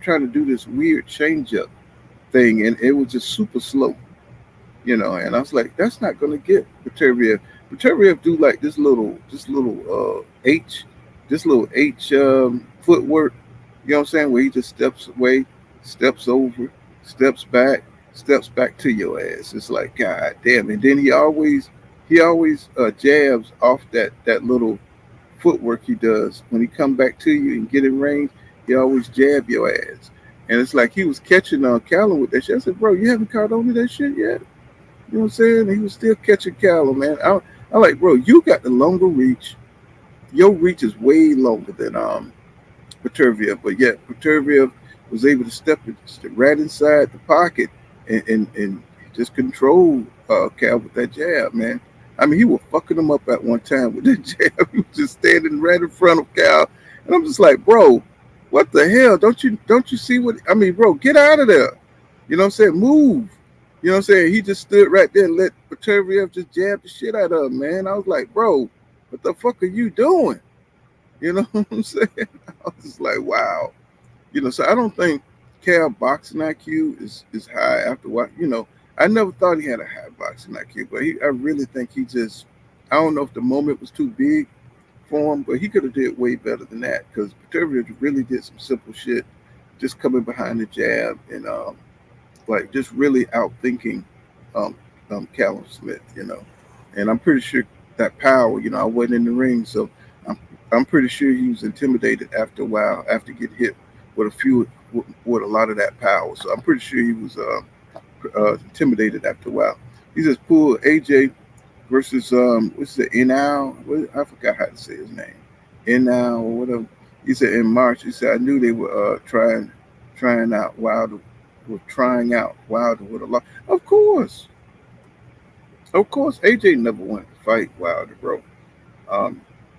trying to do this weird change up thing, and it was just super slow. And I was like, that's not gonna get Beterbiev. Beterbiev do like this little H footwork. You know what I'm saying? Where he just steps away, steps over, steps back to your ass. It's like, God damn. And then he always jabs off that little footwork he does. When he come back to you and get in range, he always jab your ass. And it's like he was catching Callum with that shit. I said, bro, you haven't caught on to that shit yet? You know what I'm saying? And he was still catching Callum, man. I like, bro, you got the longer reach. Your reach is way longer than Beterbiev, but yet Beterbiev was able to step right inside the pocket and just control Cal with that jab, man. I mean, he was fucking him up at one time with that jab. He was just standing right in front of Cal, and I'm just like, bro, what the hell? Don't you see what I mean, bro? Get out of there. You know what I'm saying? Move. You know what I'm saying? He just stood right there and let Beterbiev just jab the shit out of him, man. I was like, bro, what the fuck are you doing? You know what I'm saying? I was just like, wow. You know, so I don't think Cal boxing IQ is high after what, you know, I never thought he had a high boxing IQ, but I really think he just, I don't know if the moment was too big for him, but he could have did way better than that because Beterbiev really did some simple shit, just coming behind the jab and like just really outthinking Callum Smith, you know. And I'm pretty sure that power, you know, I wasn't in the ring, so I'm pretty sure he was intimidated after a while, after get hit with with a lot of that power. So I'm pretty sure he was intimidated after a while. He just pulled AJ versus what's the Enal? I forgot how to say his name. Enal or whatever. He said in March. He said I knew they were trying out Wilder, were trying out Wilder with a lot. Of course, AJ never wanted to fight Wilder, bro.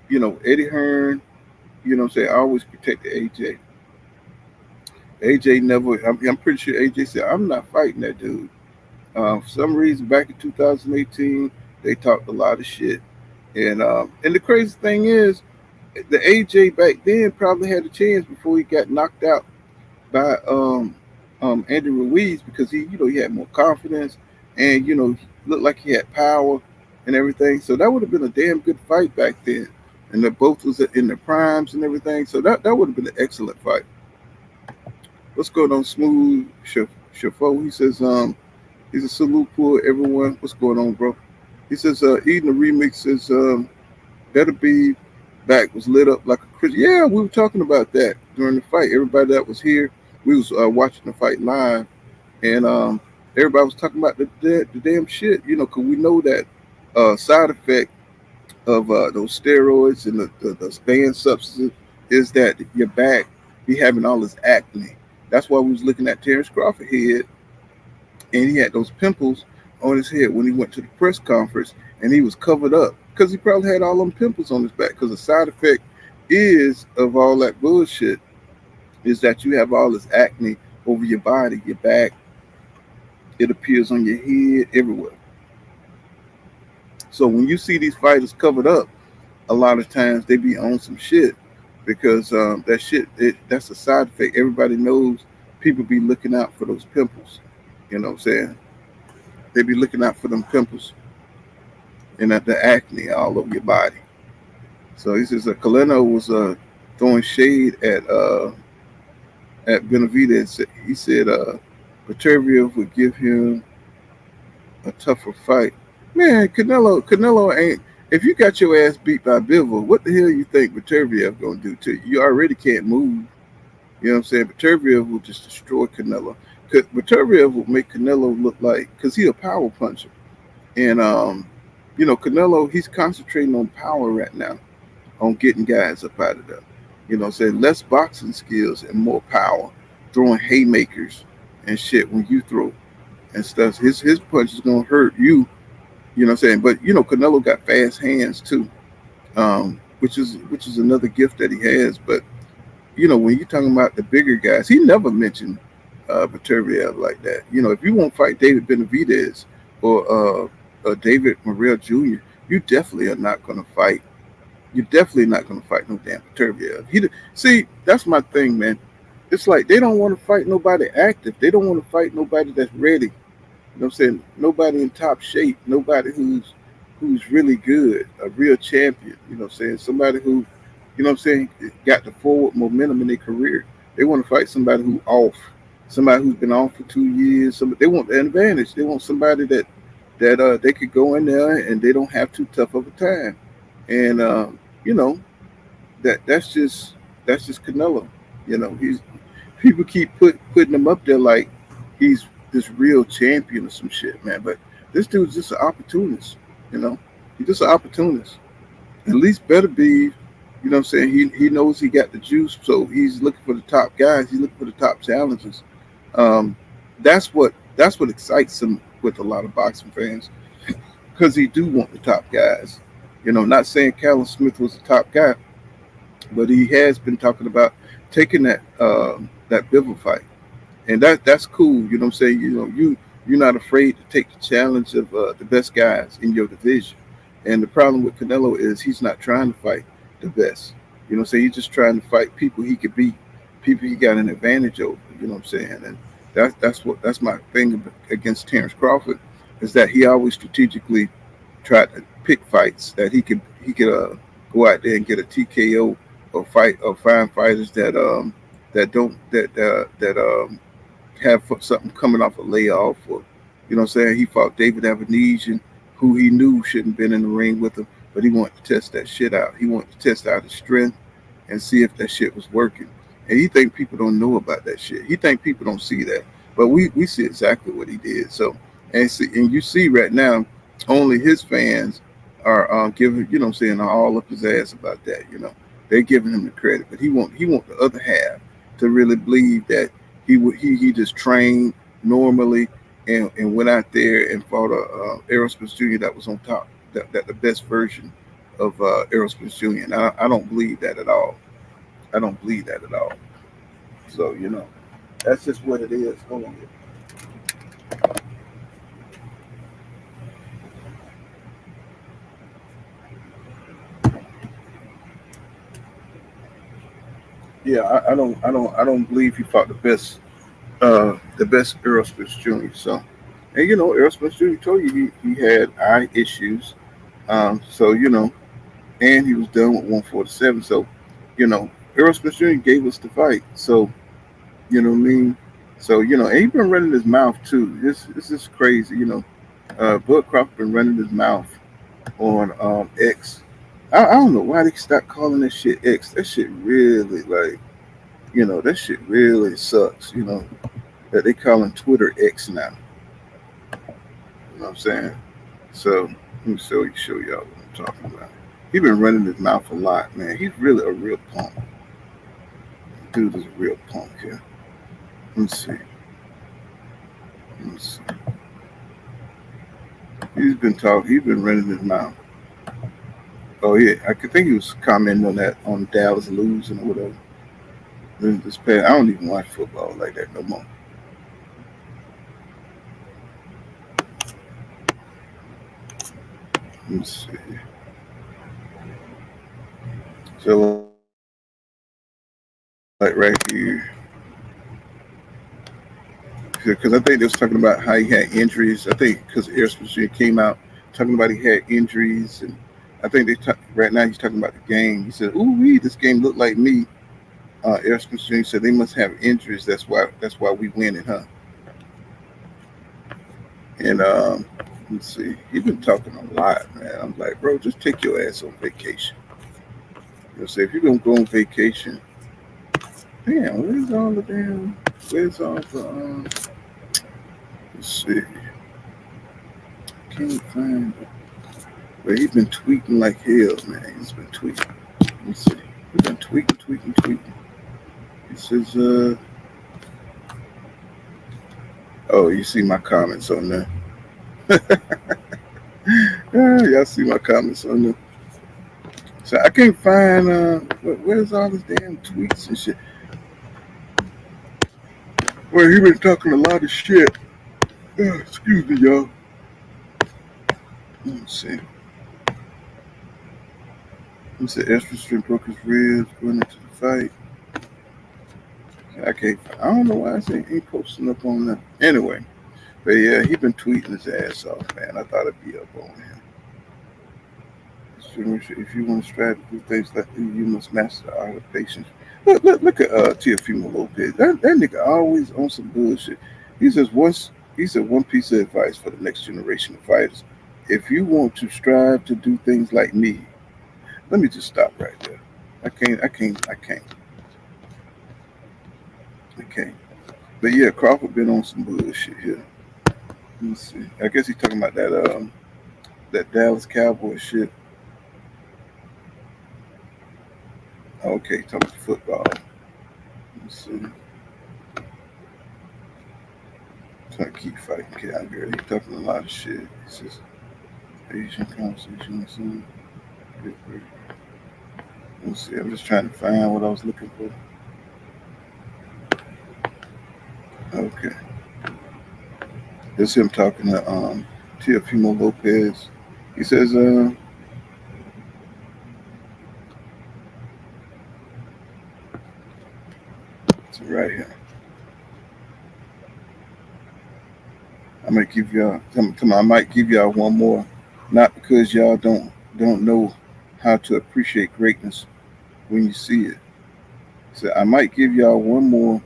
You know, Eddie Hearn, you know what I'm saying, I always protected AJ. AJ never, I'm pretty sure AJ said, I'm not fighting that dude. For some reason, back in 2018, they talked a lot of shit. And the crazy thing is, the AJ back then probably had a chance before he got knocked out by Andy Ruiz because he had more confidence and, you know, looked like he had power and everything. So that would have been a damn good fight back then. And they both was in their primes and everything. So that would have been an excellent fight. What's going on, Smooth Shafo? He says, he's a salute for everyone. What's going on, bro? He says, eating the remix says, Beterbiev back was lit up like a Christmas. Yeah, we were talking about that during the fight. Everybody that was here, we was watching the fight live. And everybody was talking about the damn shit, you know, because we know that side effect of those steroids and the banned substances is that your back be having all this acne. That's why we was looking at Terrence Crawford head, and he had those pimples on his head when he went to the press conference, and he was covered up because he probably had all them pimples on his back. Because the side effect of all that bullshit is that you have all this acne over your body, your back. It appears on your head, everywhere. So when you see these fighters covered up, a lot of times they be on some shit because that shit, that's a side effect. Everybody knows people be looking out for those pimples. You know what I'm saying? They be looking out for them pimples and at the acne all over your body. So he says Kaleno was throwing shade at Benavidez. He said Beterbiev would give him a tougher fight. Man, Canelo ain't. If you got your ass beat by Bivol, what the hell you think Beterbiev gonna do to you? You already can't move. You know what I'm saying? Beterbiev will just destroy Canelo. Beterbiev will make Canelo look like, because he's a power puncher. And, you know, Canelo, he's concentrating on power right now, on getting guys up out of there. You know what I'm saying? Less boxing skills and more power, throwing haymakers and shit when you throw and stuff. His punch is going to hurt you. You know what I'm saying? But, you know, Canelo got fast hands too, which is another gift that he has. But, you know, when you're talking about the bigger guys, he never mentioned Beterbiev like that. You know, if you won't fight David Benavidez or David Morrell Jr., you definitely are not going to fight. You're definitely not going to fight no damn Beterbiev. See, that's my thing, man. It's like they don't want to fight nobody active. They don't want to fight nobody that's ready. You know what I'm saying? Nobody in top shape. Nobody who's really good. A real champion. You know what I'm saying? Somebody who, you know what I'm saying, got the forward momentum in their career. They want to fight somebody who's off, somebody who's been off for 2 years. Somebody, they want an advantage. They want somebody that they could go in there and they don't have too tough of a time. And you know that's just Canelo. He's people keep putting him up there like he's this real champion or some shit, man. But this dude's just an opportunist. You know, he's just an opportunist. At least Beterbiev, what I'm saying? He knows he got the juice, so he's looking for the top guys. He's looking for the top challenges. Um, that's what excites him with a lot of boxing fans because he do want the top guys. Not saying Callum Smith was the top guy, but he has been talking about taking that Bivol fight, and that's cool. You know what I'm saying? You're not afraid to take the challenge of the best guys in your division. And the problem with Canelo is he's not trying to fight the best. So he's just trying to fight people he could beat, people he got an advantage over. You know what I'm saying? And that's my thing against Terrence Crawford is that he always strategically tried to pick fights that he could go out there and get a TKO or find fighters that have something coming off a layoff, or what I'm saying. He fought David Avenesian, who he knew shouldn't have been in the ring with him, but he wanted to test that shit out. He wanted to test out his strength and see if that shit was working. And he think people don't know about that shit. He think people don't see that, but we see exactly what he did. So and you see right now, only his fans are giving, what I'm saying, all up his ass about that. They're giving him the credit, but he want the other half to really believe that he just trained normally and went out there and fought Errol Spence Jr. that was on top, that the best version of Errol Spence Jr. And I don't believe that at all. I don't believe that at all. So that's just what it is. Hold on here. Yeah, I don't believe he fought the best Errol Spence Jr. So, and Errol Spence Jr. told you he had eye issues. So and he was done with 147. So, Errol Spence Jr. gave us the fight. So, you know what I mean. So and he been running his mouth too. This is crazy. Bud Crawford been running his mouth on X. I don't know why they stopped calling that shit X. That shit really that shit really sucks. That they calling Twitter X now. You know what I'm saying? So let me show y'all what I'm talking about. He been running his mouth a lot, man. He's really a real punk. Dude is a real punk here. Let me see. He's been running his mouth. Oh yeah, I could think he was commenting on that on Dallas losing or whatever. I don't even watch football like that no more. Let me see. So like right here, because I think they was talking about how he had injuries. I think because Errol Spence Jr. came out talking about he had injuries, and I think right now he's talking about the game. He said, "Ooh, this game looked like me." Errol Spence Jr. said they must have injuries. That's why we winning, huh? And let's see, he's been talking a lot, man. I'm like, bro, just take your ass on vacation. Say if you're gonna go on vacation, damn, where's all the let's see, can't find it. But he's been tweeting like hell, man. He's been tweeting. Let me see. He's been tweeting. He says, oh, you see my comments on there. Y'all see my comments on there. So I can't find where's all his damn tweets and shit. Well, he been talking a lot of shit. Excuse me, y'all. Let's see. He said Esther Street broke his ribs going into the fight. I don't know why I ain't posting up on that. Anyway, but yeah, he been tweeting his ass off, man. I thought I'd be up on him. If you want to strive to do things like that, you must master the art of patience. Look at Teofimo Lopez. That nigga always on some bullshit. He says once he said one piece of advice for the next generation of fighters. If you want to strive to do things like me, let me just stop right there. I can't. But yeah, Crawford been on some bullshit here. Let me see. I guess he's talking about that Dallas Cowboy shit. Okay, talking about football. Let me see. Trying to keep fighting Calgary. He's talking a lot of shit. He says Asian conversation. Let's see. I'm just trying to find what I was looking for. Okay. This is him talking to Teofimo Lopez. He says it's right here. I might give y'all one more, not because y'all don't know how to appreciate greatness when you see it. So I might give y'all one more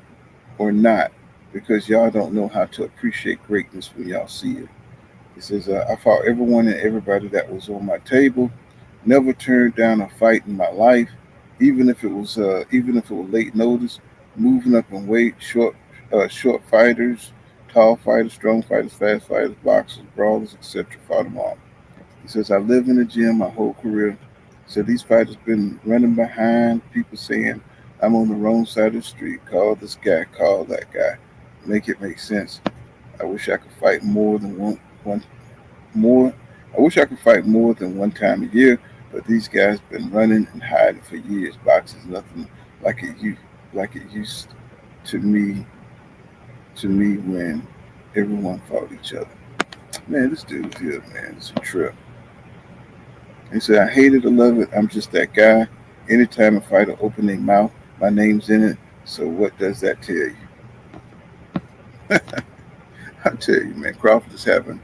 or not because y'all don't know how to appreciate greatness when y'all see it. He says I fought everyone and everybody that was on my table. Never turned down a fight in my life, even if it was late notice. Moving up in weight, short fighters, tall fighters, strong fighters, fast fighters, boxers, brawlers, etc. Fought them all. He says I live in the gym my whole career. So these fighters been running behind people saying I'm on the wrong side of the street. Call this guy, call that guy. Make it make sense. I wish I could fight more than one more. I wish I could fight more than one time a year, but these guys been running and hiding for years. Boxing's nothing like it used to me when everyone fought each other. Man, this dude's here, man. It's a trip. He said, I hate it or love it. I'm just that guy. Anytime a fighter open their mouth, my name's in it. So what does that tell you? I tell you, man, Crawford is having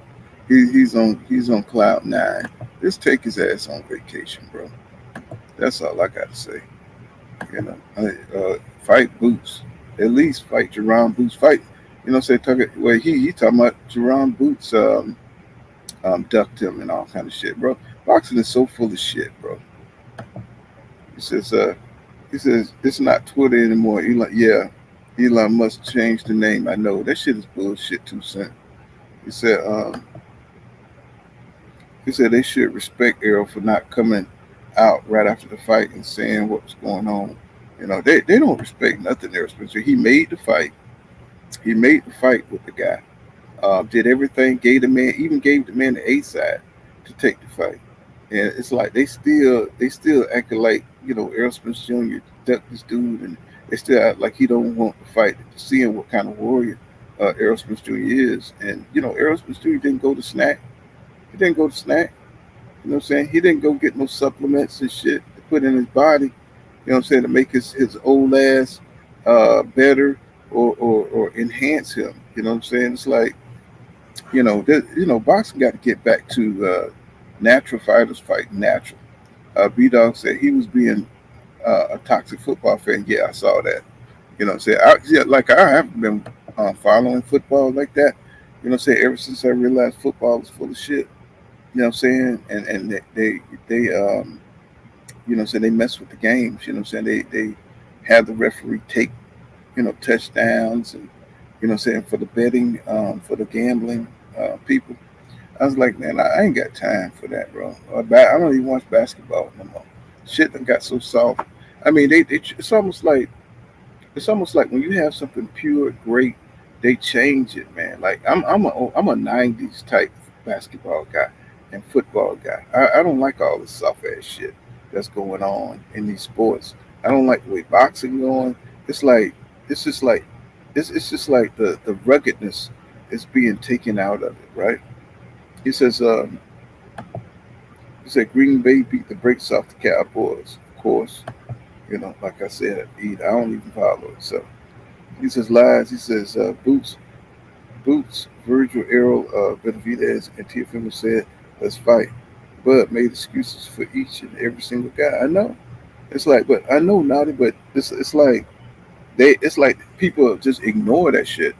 he's on cloud nine. Just take his ass on vacation, bro. That's all I got to say. You know, fight Boots. At least fight Jerron Boots. Fight, say he talking about Jerron Boots ducked him and all kind of shit, bro. Boxing is so full of shit, bro. He says it's not Twitter anymore. Elon Musk changed the name. I know that shit is bullshit too, son. He said they should respect Errol for not coming out right after the fight and saying what was going on. They don't respect nothing. They respect. He made the fight. He made the fight with the guy. Did everything. Gave the man the A side to take the fight. And it's like they still acting like Errol Spence Jr. ducked this dude, and they still act like he don't want to fight. Seeing what kind of warrior Errol Spence Jr. is, and Errol Spence Jr. didn't go to snack. He didn't go to snack. You know what I'm saying? He didn't go get no supplements and shit to put in his body. You know what I'm saying? To make his old ass better or enhance him. You know what I'm saying? It's like boxing got to get back to natural fighters fighting natural. B-Dog said he was being a toxic football fan. Yeah, I saw that. You know what I'm saying? I haven't been following football like that. You know what I'm saying? Ever since I realized football was full of shit. You know what I'm saying? And they they mess with the games. You know what I'm saying? They have the referee take, touchdowns and, for the betting, for the gambling people. I was like, man, I ain't got time for that, bro. I don't even watch basketball no more. Shit done got so soft. I mean, it's almost like when you have something pure, great, they change it, man. Like I'm a '90s type basketball guy and football guy. I don't like all this soft ass shit that's going on in these sports. I don't like the way boxing going. It's just like the ruggedness is being taken out of it, right? He said Green Bay beat the brakes off the Cowboys, of course. Like I said, I don't even follow it. So he says lies. He says Boots, Virgil, Errol, Beterbiev, and Teofimo said, let's fight. Bud made excuses for each and every single guy. I know. It's like, but I know Naughty, but it's like it's like people just ignore that shit.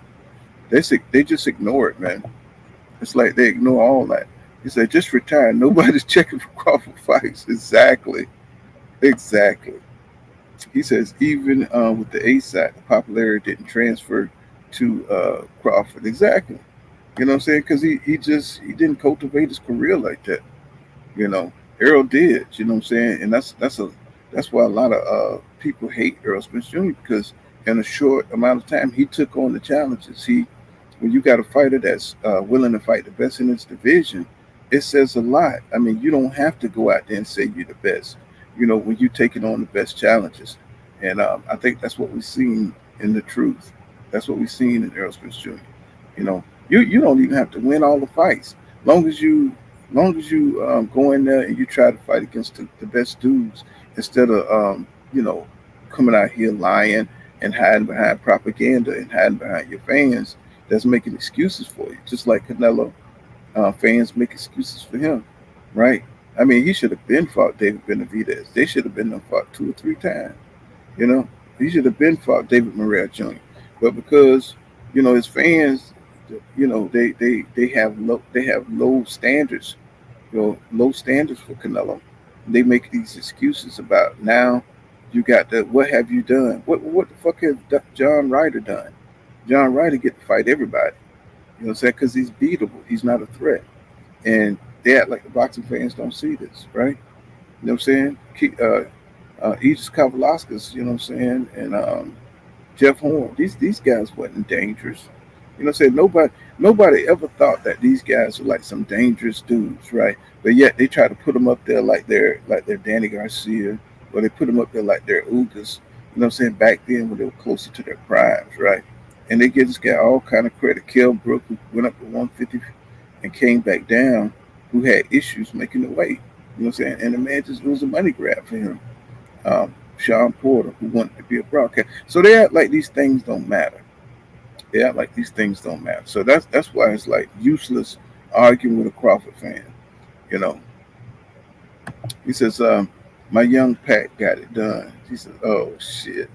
They just ignore it, man. It's like they ignore all that. He said, just retire. Nobody's checking for Crawford fights. Exactly. Exactly. He says, even with the ASAP, the popularity didn't transfer to Crawford. Exactly. You know what I'm saying? Because he didn't cultivate his career like that. You know, Earl did. You know what I'm saying? And that's why a lot of people hate Earl Smith Jr. because in a short amount of time he took on the challenges. When you got a fighter that's willing to fight the best in his division, it says a lot. I mean, you don't have to go out there and say you're the best. You know, when you're taking on the best challenges, and I think that's what we've seen in the truth. That's what we've seen in Earl Smith Jr. You know, you don't even have to win all the fights, long as you go in there and you try to fight against the best dudes instead of coming out here lying and hiding behind propaganda and hiding behind your fans that's making excuses for you, just like Canelo. Fans make excuses for him, right? I mean, he should have been fought David Benavidez. They should have been fought 2 or 3 times. You know, he should have been fought David Morrell Jr. But because his fans, they have low standards, low standards for Canelo. They make these excuses about now. You got the what have you done? What the fuck has John Ryder done? John Ryder get to fight everybody. You know what I'm saying? Because he's beatable. He's not a threat. And they act like the boxing fans don't see this, right? You know what I'm saying? Aegis Kavalauskas, you know what I'm saying? And Jeff Horn. These guys wasn't dangerous. You know what I'm saying? Nobody ever thought that these guys were like some dangerous dudes, right? But yet they try to put them up there like they're Danny Garcia, or they put them up there like they're Ugas. You know what I'm saying? Back then when they were closer to their primes, right? And they give this guy all kind of credit. Kell Brook, who went up to 150 and came back down, who had issues making the weight. You know what I'm saying? And the man just it was a money grab for him. Sean Porter, who wanted to be a broadcast. So they act like these things don't matter. They act like these things don't matter. So that's why it's like useless arguing with a Crawford fan. You know, he says, my young Pat got it done. He says, oh shit.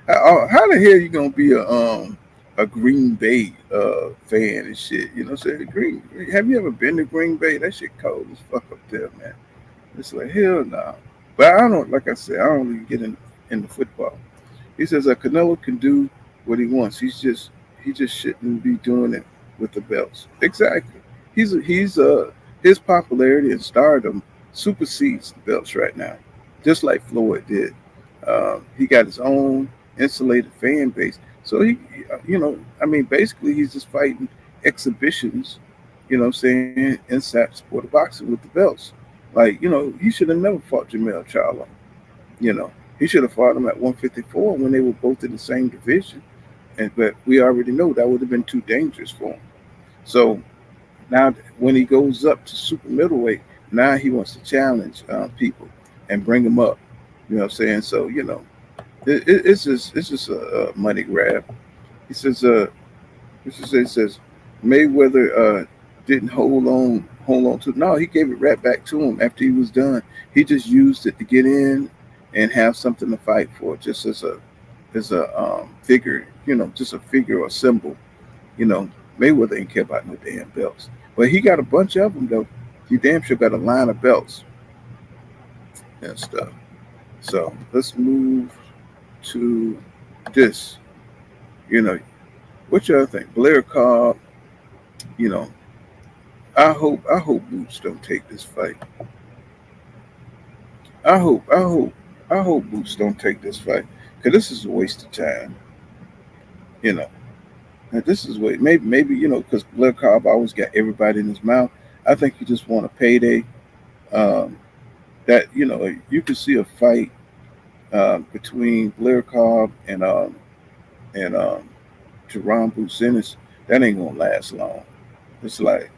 How the hell you gonna be a Green Bay fan and shit? You know what I'm saying? Have you ever been to Green Bay? That shit cold as fuck up there, man. It's like hell no. Nah. But I don't, like I said, I don't really get into football. He says Canelo can do what he wants. He just shouldn't be doing it with the belts. Exactly. His popularity and stardom supersedes the belts right now, just like Floyd did. He got his own insulated fan base. So basically he's just fighting exhibitions, you know what I'm saying, inside the sport of boxing with the belts. Like, he should have never fought Jamel Charlo. He should have fought him at 154 when they were both in the same division. But we already know that would have been too dangerous for him. So now when he goes up to super middleweight, now he wants to challenge people and bring them up. You know what I'm saying? So, it's just a money grab. He says, he says Mayweather didn't hold on to. No, he gave it right back to him after he was done. He just used it to get in and have something to fight for, just as a figure, just a figure or symbol. Mayweather ain't care about no damn belts, but he got a bunch of them though. He damn sure got a line of belts and stuff. So let's move to this. What y'all think? Blair Cobb. I hope Boots don't take this fight. I hope Boots don't take this fight, because this is a waste of time. And this is what maybe because Blair Cobb always got everybody in his mouth. I think you just want a payday. That you could see a fight between Blair Cobb and Jerron Boots Ennis. That ain't gonna last long. It's like,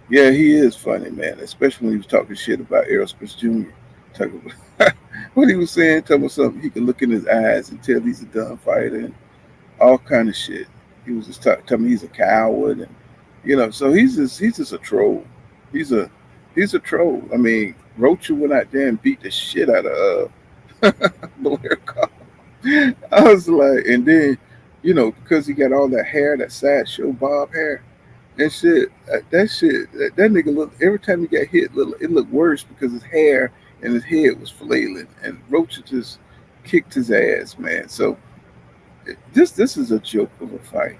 yeah, he is funny, man. Especially when he was talking shit about Errol Spence Jr. Talking about what he was saying, telling me something he could look in his eyes and tell he's a done fighter and all kind of shit. He was just telling me he's a coward, and so he's just a troll. He's a troll. I mean, Rocha went out there and beat the shit out of Blair Cobb. I was like, and then, because he got all that hair, that sideshow bob hair and shit. That nigga look every time he got hit, it looked worse because his hair and his head was flailing, and Roach just kicked his ass, man. So this is a joke of a fight.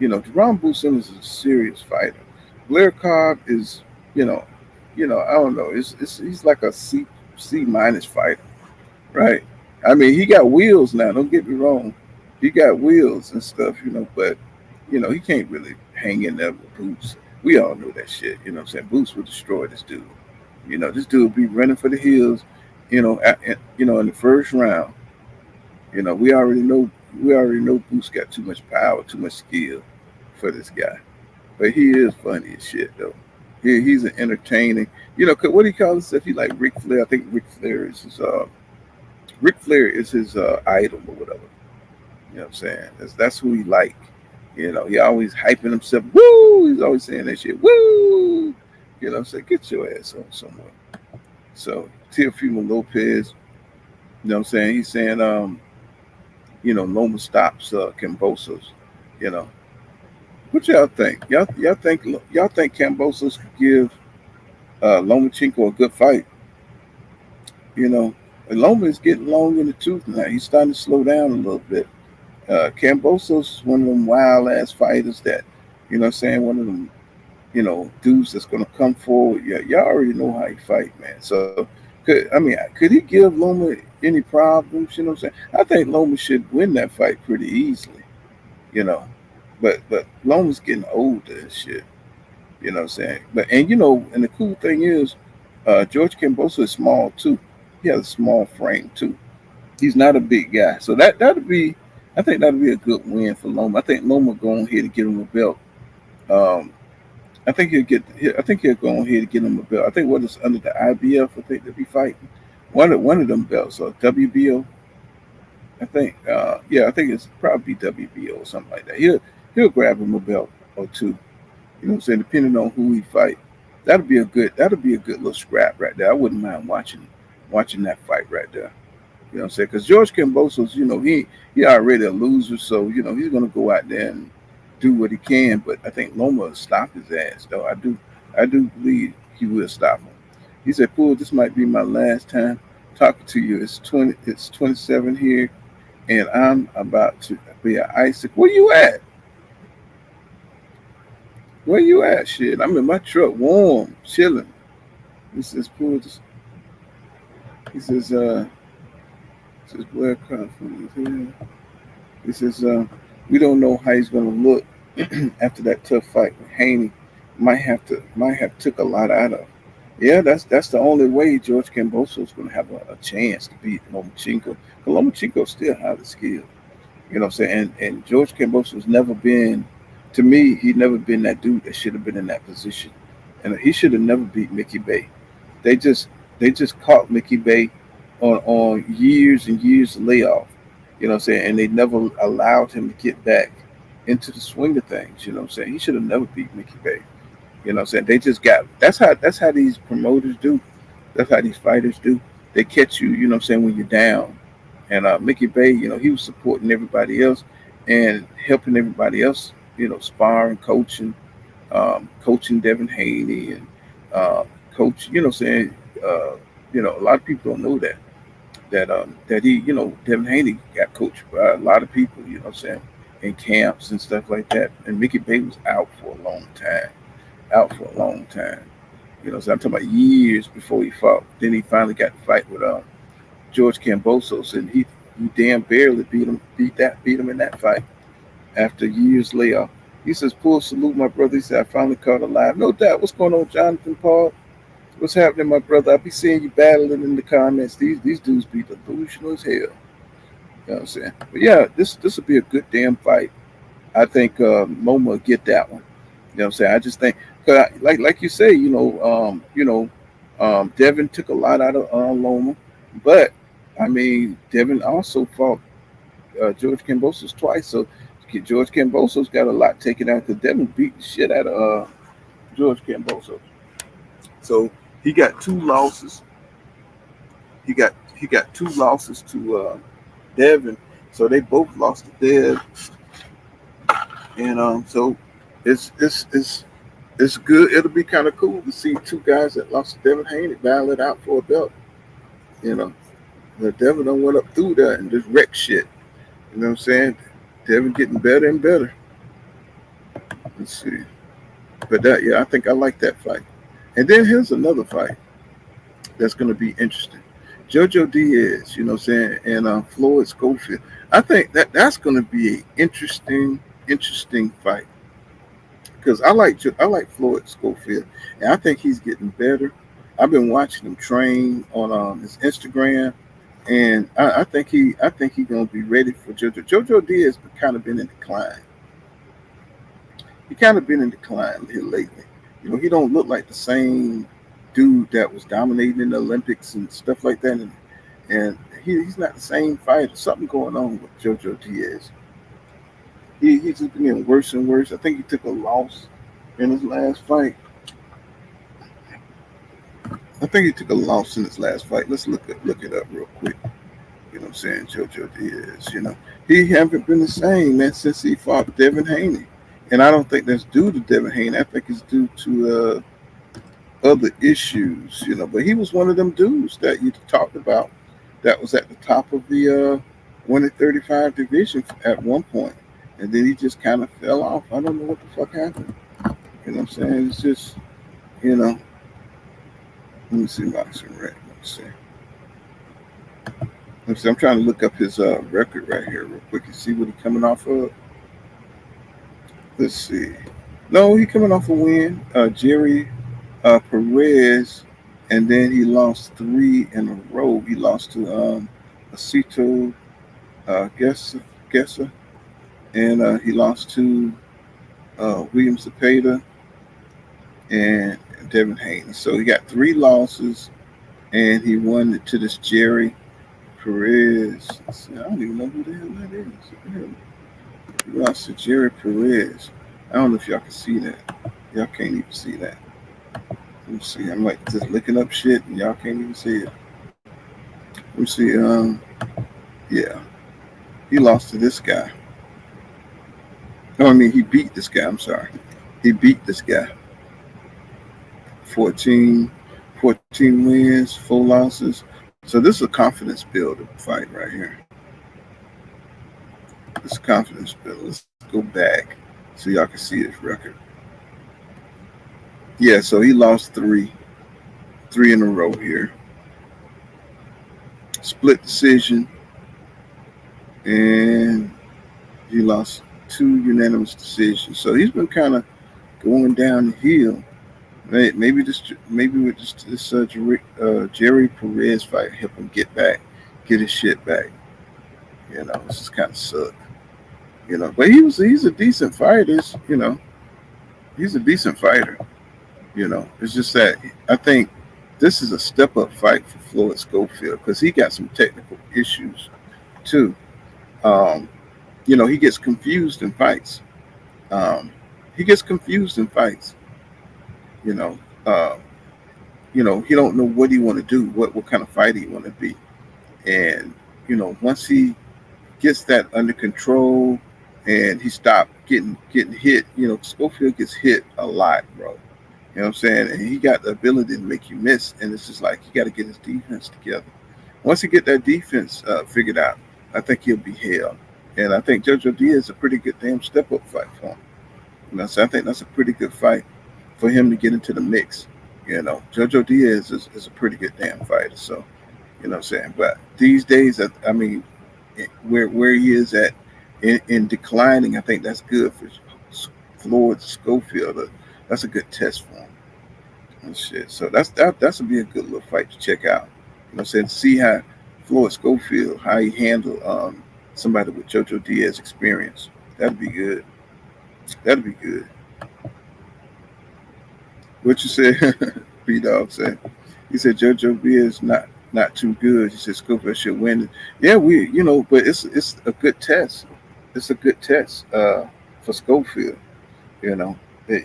Deron Booson is a serious fighter. Blair Cobb is, you know, I don't know. He's like a C minus fighter, right? I mean, he got wheels now. Don't get me wrong, he got wheels and stuff, but he can't really hang in there with Boots. We all know that shit. You know what I'm saying? Boots will destroy this dude. This dude will be running for the hills. In the first round. We already know Boots got too much power, too much skill for this guy. But he is funny as shit though. He's an entertaining. 'Cause what he calls himself? He like Ric Flair. I think Ric Flair is his idol or whatever. You know what I'm saying? That's who he like. He always hyping himself. Woo! He's always saying that shit. Woo! Say get your ass on somewhere. So Teofimo Lopez, you know what I'm saying? He's saying Loma stops Cambosos. You know. What y'all think? Y'all think Cambosos could give Lomachenko a good fight? And Loma is getting long in the tooth now. He's starting to slow down a little bit. Cambosos is one of them wild ass fighters that, what I'm saying, one of them, dudes that's gonna come forward. Yeah, y'all already know how he fight, man. So could he give Loma any problems? You know what I'm saying? I think Loma should win that fight pretty easily, But Loma's getting older and shit. You know what I'm saying? And the cool thing is, George Camboso is small too. He has a small frame too. He's not a big guy. So I think that'll be a good win for Loma. I think Loma go on here to get him a belt. I think he'll go on here to get him a belt. I think what is under the IBF, I think they'll be fighting. One of them belts, or WBO. I think I think it's probably WBO or something like that. He'll grab him a belt or two. You know what I'm saying? Depending on who he fight. That'll be a good little scrap right there. I wouldn't mind watching that fight right there. You know what I'm saying? Because George Cambosos, he already a loser, so he's gonna go out there and do what he can. But I think Loma will stop his ass, though. I do believe he will stop him. He said, "Pool, this might be my last time talking to you. It's 27 here, and I'm about to be an icicle. Where you at? Where you at? Shit, I'm in my truck, warm, chilling." He says, "Pool, he says, Blair Cobb from here. He says, we don't know how he's gonna look after that tough fight with Haney. Might have took a lot out of him. Yeah, that's the only way George Camboso is gonna have a chance to beat Lomachenko. Because Lomachenko's still highly skilled. You know what I'm saying? And George Camboso's never been, to me, he'd never been that dude that should have been in that position. And he should have never beat Mickey Bay. They just caught Mickey Bay on years and years of layoff. You know what I'm saying? And they never allowed him to get back into the swing of things. You know what I'm saying? He should have never beat Mickey Bay. You know what I'm saying? They just that's how these promoters do. That's how these fighters do. They catch you, you know what I'm saying, when you're down. And Mickey Bay, he was supporting everybody else and helping everybody else, sparring, coaching Devin Haney and coach, you know what I'm saying? A lot of people don't know that he, Devin Haney got coached by a lot of people, you know what I'm saying, in camps and stuff like that. And Mickey Bay was out for a long time. So I'm talking about years before he fought. Then he finally got to fight with George Cambosos, and he damn barely beat him in that fight after years layoff. He says, "Pool, salute my brother." He said, "I finally caught alive." No doubt. What's going on, Jonathan Paul? What's happening, my brother? I be seeing you battling in the comments. These dudes be delusional as hell. You know what I'm saying? But yeah, this will be a good damn fight. I think Loma will get that one. You know what I'm saying? I just think, cause like you say, Devin took a lot out of Loma, but I mean, Devin also fought George Cambosos twice, so George Cambosos got a lot taken out because Devin beat the shit out of George Cambosos. So he got 2 losses. He got he got 2 losses to Devin, so they both lost to Dev, and so it's good. It'll be kind of cool to see 2 guys that lost to Devin Haney battle it out for a belt. You know, the Devin done went up through that and just wrecked shit. You know what I'm saying? Devin getting better and better. Let's see, but I think I like that fight. And then here's another fight that's going to be interesting. JoJo Diaz, you know what I'm saying, and Floyd Schofield. I think that's going to be an interesting fight because I like Floyd Schofield, and I think he's getting better. I've been watching him train on his Instagram, and I think he's going to be ready for JoJo. JoJo Diaz kind of been in decline. He kind of been in decline here lately. You know, he don't look like the same dude that was dominating in the Olympics and stuff like that, and he's not the same fighter. Something going on with JoJo Diaz. He's just getting worse and worse. I think he took a loss in his last fight. Let's look it up real quick. You know what I'm saying? JoJo Diaz, you know, he haven't been the same, man, since he fought Devin Haney. And I don't think that's due to Devin Haney. I think it's due to other issues, you know. But he was one of them dudes that you talked about that was at the top of the 135 division at one point. And then he just kind of fell off. I don't know what the fuck happened. You know what I'm saying? It's just, you know. Let me see Boxing Rec. Let me see. I'm trying to look up his record right here real quick and see what he's coming off of. Let's see. No, he coming off a win. Jerry Perez, and then he lost 3 in a row. He lost to Acito Gesser, and he lost to William Zepeda and Devin Haney. So he got 3 losses, and he won to this Jerry Perez. I don't even know who the hell that is. He lost to Jerry Perez. I don't know if y'all can see that. Y'all can't even see that. Let me see. I'm like just looking up shit, and y'all can't even see it. Let me see. Yeah, he lost to this guy. No, I mean he beat this guy. I'm sorry. He beat this guy. 14 wins, 4 losses. So this is a confidence builder fight right here. This is confidence builder. Let's go back so y'all can see his record. Yeah, so he lost 3 in a row here. Split decision, and he lost 2 unanimous decisions. So he's been kind of going down the hill. Maybe with this Jerry Perez fight help him get his shit back. You know, this is kind of suck. You know, but he's a decent fighter. You know, he's a decent fighter. You know, it's just that I think this is a step up fight for Floyd Schofield because he got some technical issues too. You know, he gets confused in fights. You know, he don't know what he want to do, what kind of fighter he want to be. And, you know, once he gets that under control and he stopped getting hit, you know, Schofield gets hit a lot, bro. You know what I'm saying? And he got the ability to make you miss. And it's just like, he got to get his defense together. Once he get that defense figured out, I think he'll be held. And I think JoJo Diaz is a pretty good damn step-up fight for him. You know, so I think that's a pretty good fight for him to get into the mix. You know, JoJo Diaz is a pretty good damn fighter. So, you know what I'm saying? But these days, I mean, where he is at in declining, I think that's good for Floyd Schofield. That's a good test for him. And shit. So that's would be a good little fight to check out. You know what I'm saying? See how Floyd Schofield, how he handled somebody with JoJo Diaz experience. That'd be good. That'd be good. What you said, B-Dog said. He said JoJo Diaz not too good. He said Schofield should win. Yeah, you know, but it's a good test. It's a good test for Schofield. You know,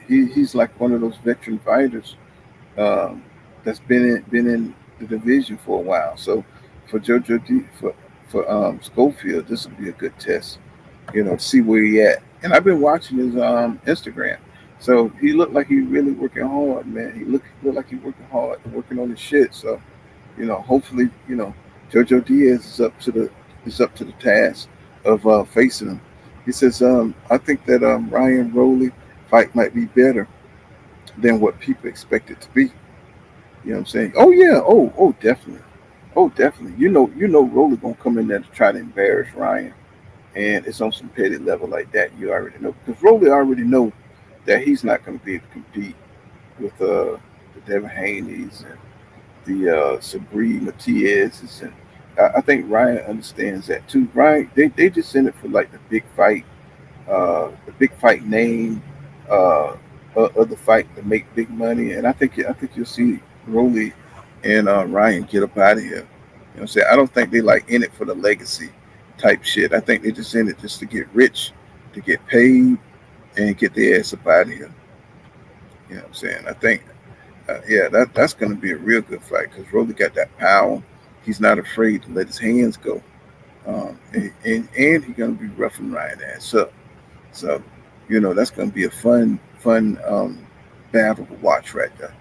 he's like one of those veteran fighters that's been in the division for a while. So for JoJo D for Schofield, this would be a good test. To see where he at. And I've been watching his Instagram. So he looked like he really working hard, man. He looked like he working hard, working on his shit. So, hopefully, JoJo Diaz is up to the task of facing him. He says, I think that Ryan Rowley fight might be better than what people expect it to be. You know what I'm saying? Oh yeah, oh definitely. Oh definitely. Rowley gonna come in there to try to embarrass Ryan. And it's on some petty level like that. You already know, because Rowley already know that he's not going to be able to compete with the Devin Haney's and the Sabri Matias, and I think Ryan understands that too. Ryan, they just in it for like the big fight name, of the fight to make big money, and I think you'll see Rowley and Ryan get up out of here. You know what I'm saying? I don't think they like in it for the legacy type shit. I think they just in it just to get rich, to get paid, and get their ass up out of here. You know what I'm saying? I think, yeah, that's going to be a real good fight because Rolly got that power. He's not afraid to let his hands go, and he's going to be roughing Ryan ass up. So, that's going to be a fun battle to watch right there.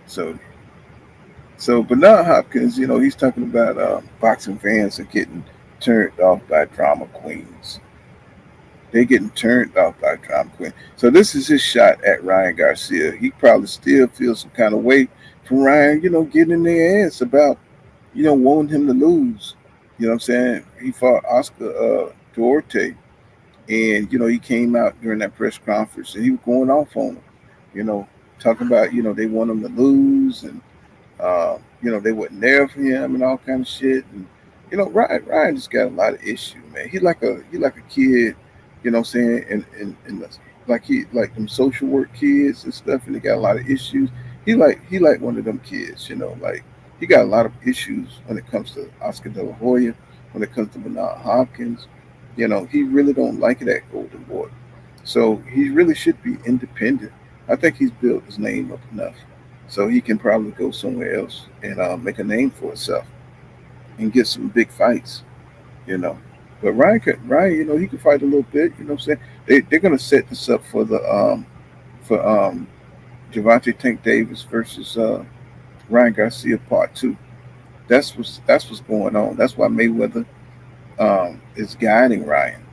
So Bernard Hopkins, he's talking about boxing fans are getting turned off by drama queens. They're getting turned off by drama queens. So this is his shot at Ryan Garcia. He probably still feels some kind of way from Ryan, getting in their ass about, wanting him to lose. You know what I'm saying? He fought Oscar Duarte, and he came out during that press conference and he was going off on him. Talking about they want him to lose, and they wasn't there for him and all kind of shit. And Ryan just got a lot of issues, man. He like a kid, you know what I'm saying, and like them social work kids and stuff, and they got a lot of issues. He like one of them kids, like he got a lot of issues when it comes to Oscar De La Hoya, when it comes to Bernard Hopkins. He really don't like it at Golden Boy. So he really should be independent. I think he's built his name up enough so he can probably go somewhere else and make a name for himself and get some big fights. But Ryan, he could fight a little bit. You know what I'm saying? They're gonna set this up for the for Gervonta Tank Davis versus Ryan Garcia Part 2. That's what's going on. That's why Mayweather is guiding Ryan.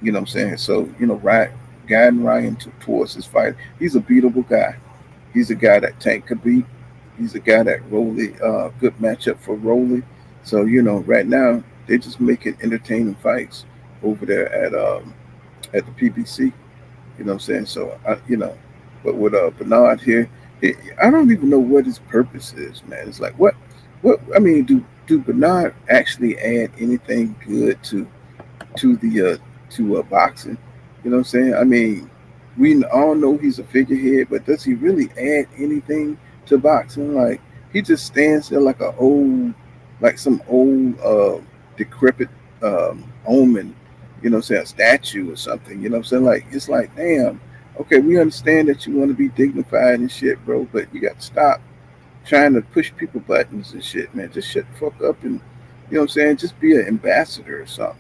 You know what I'm saying? So Ryan guiding Ryan towards his fight. He's a beatable guy. He's a guy that Tank could beat. He's a guy that Rolly, good matchup for Rolly. So right now they're just making entertaining fights over there at the PBC. You know what I'm saying? So but with Bernard here, I don't even know what his purpose is, man. It's like what I mean, do Bernard actually add anything good to boxing? You know what I'm saying? I mean, we all know he's a figurehead, but does he really add anything to boxing? Like he just stands there like some old decrepit omen, a statue or something. You know what I'm saying? Like it's like, damn, okay, we understand that you want to be dignified and shit, bro, but you got to stop trying to push people buttons and shit, man. Just shut the fuck up and just be an ambassador or something.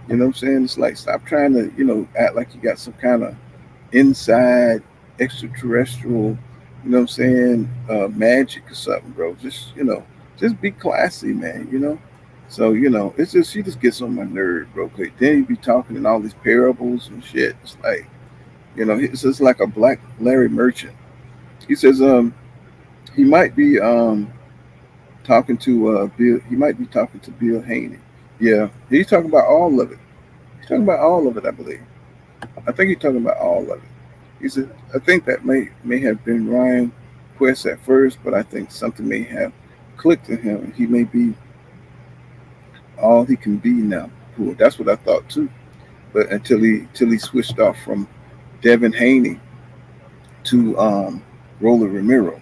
You know what I'm saying? It's like stop trying to, act like you got some kind of inside extraterrestrial, magic or something, bro. Just be classy, man, So, it's just he just gets on my nerve, bro. Cause then he be talking in all these parables and shit. It's like, it's just like a black Larry Merchant. He says he might be talking to Bill. He might be talking to Bill Haney. Yeah, he's talking about all of it. He's talking about all of it, I believe. I think he's talking about all of it. He said, I think that may have been Ryan Quest at first, but I think something may have clicked in him. He may be all he can be now. Cool. That's what I thought too. But until he switched off from Devin Haney to Roller Ramiro.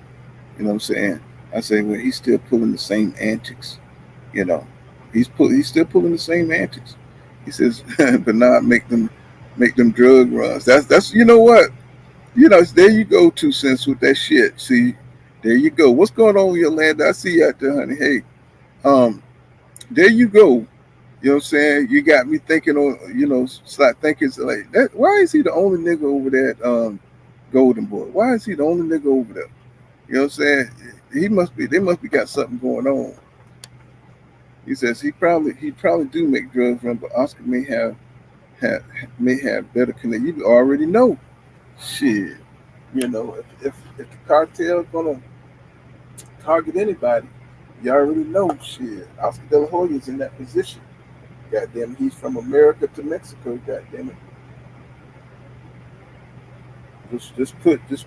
You know what I'm saying? I say, well, he's still pulling the same antics. He's still pulling the same antics. He says, but not make them drug runs. That's what? There you go, 2 cents with that shit. See, there you go. What's going on with Yolanda? I see you out there, honey. Hey, Um, there you go. You know what I'm saying? You got me thinking on, start thinking like that. Why is he the only nigga over there at Golden Boy? Why is he the only nigga over there? You know what I'm saying? They must be got something going on. He says he probably do make drugs run, but Oscar have may have better connect. You already know. Shit. If the cartel gonna target anybody, you already know. Shit. Oscar De La Hoya's in that position. Goddamn, he's from America to Mexico. Goddamn it. Just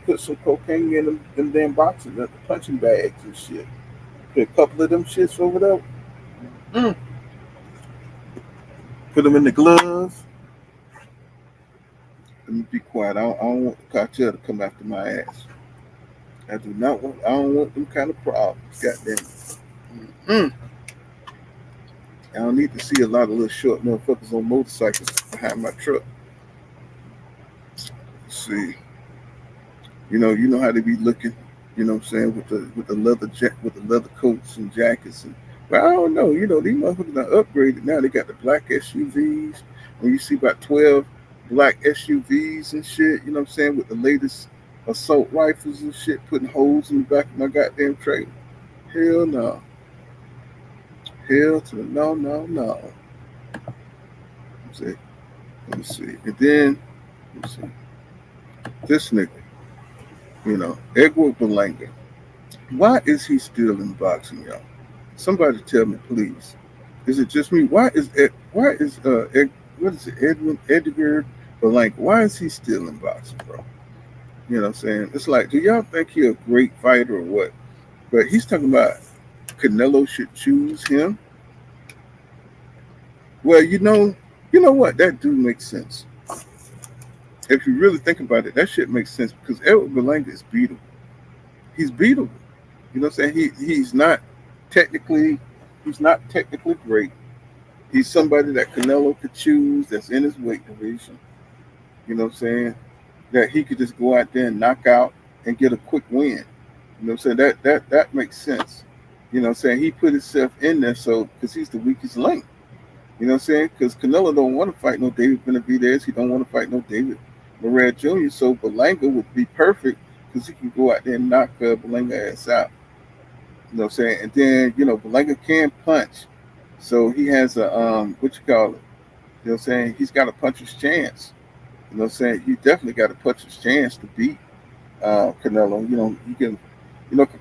put some cocaine in them damn boxes, the punching bags and shit. Put a couple of them shits over there. Mm. Put them in the gloves. Let me be quiet. I don't want the cartel to come after my ass. I do not want. I don't want them kind of problems. Goddamn it. Mm. I don't need to see a lot of little short motherfuckers on motorcycles behind my truck. Let's see. You know how they be looking. You know what I'm saying, with the leather coats and jackets and. But I don't know. These motherfuckers are upgraded now. They got the black SUVs. When you see about 12 black SUVs and shit, you know what I'm saying, with the latest assault rifles and shit, putting holes in the back of my goddamn trailer. Hell no. Hell to the no, no, no. Let me see. And then, let me see. This nigga, Edward Bellew. Why is he still in boxing, y'all? Somebody tell me, please. Is it just me? What is it, Edgar Bellew? Why is he still in boxing, bro? You know what I'm saying? It's like, do y'all think he's a great fighter or what? But he's talking about Canelo should choose him. Well, you know what? That do make sense. If you really think about it, that shit makes sense because Edward Bellew is beatable. He's beatable. You know what I'm saying? He's not technically great. He's somebody that Canelo could choose that's in his weight division. You know what I'm saying? That he could just go out there and knock out and get a quick win. You know what I'm saying? That makes sense. You know what I'm saying? He put himself in there because he's the weakest link. You know what I'm saying? Because Canelo don't want to fight no David Benavidez. He don't want to fight no David Moreira Jr. So Bellew would be perfect because he can go out there and knock Bellew ass out. You know what I'm saying? And then, Bellew can punch. So he has a, what you call it? You know what I'm saying? He's got a puncher's chance. You know what I'm saying? He definitely got a puncher's chance to beat Canelo.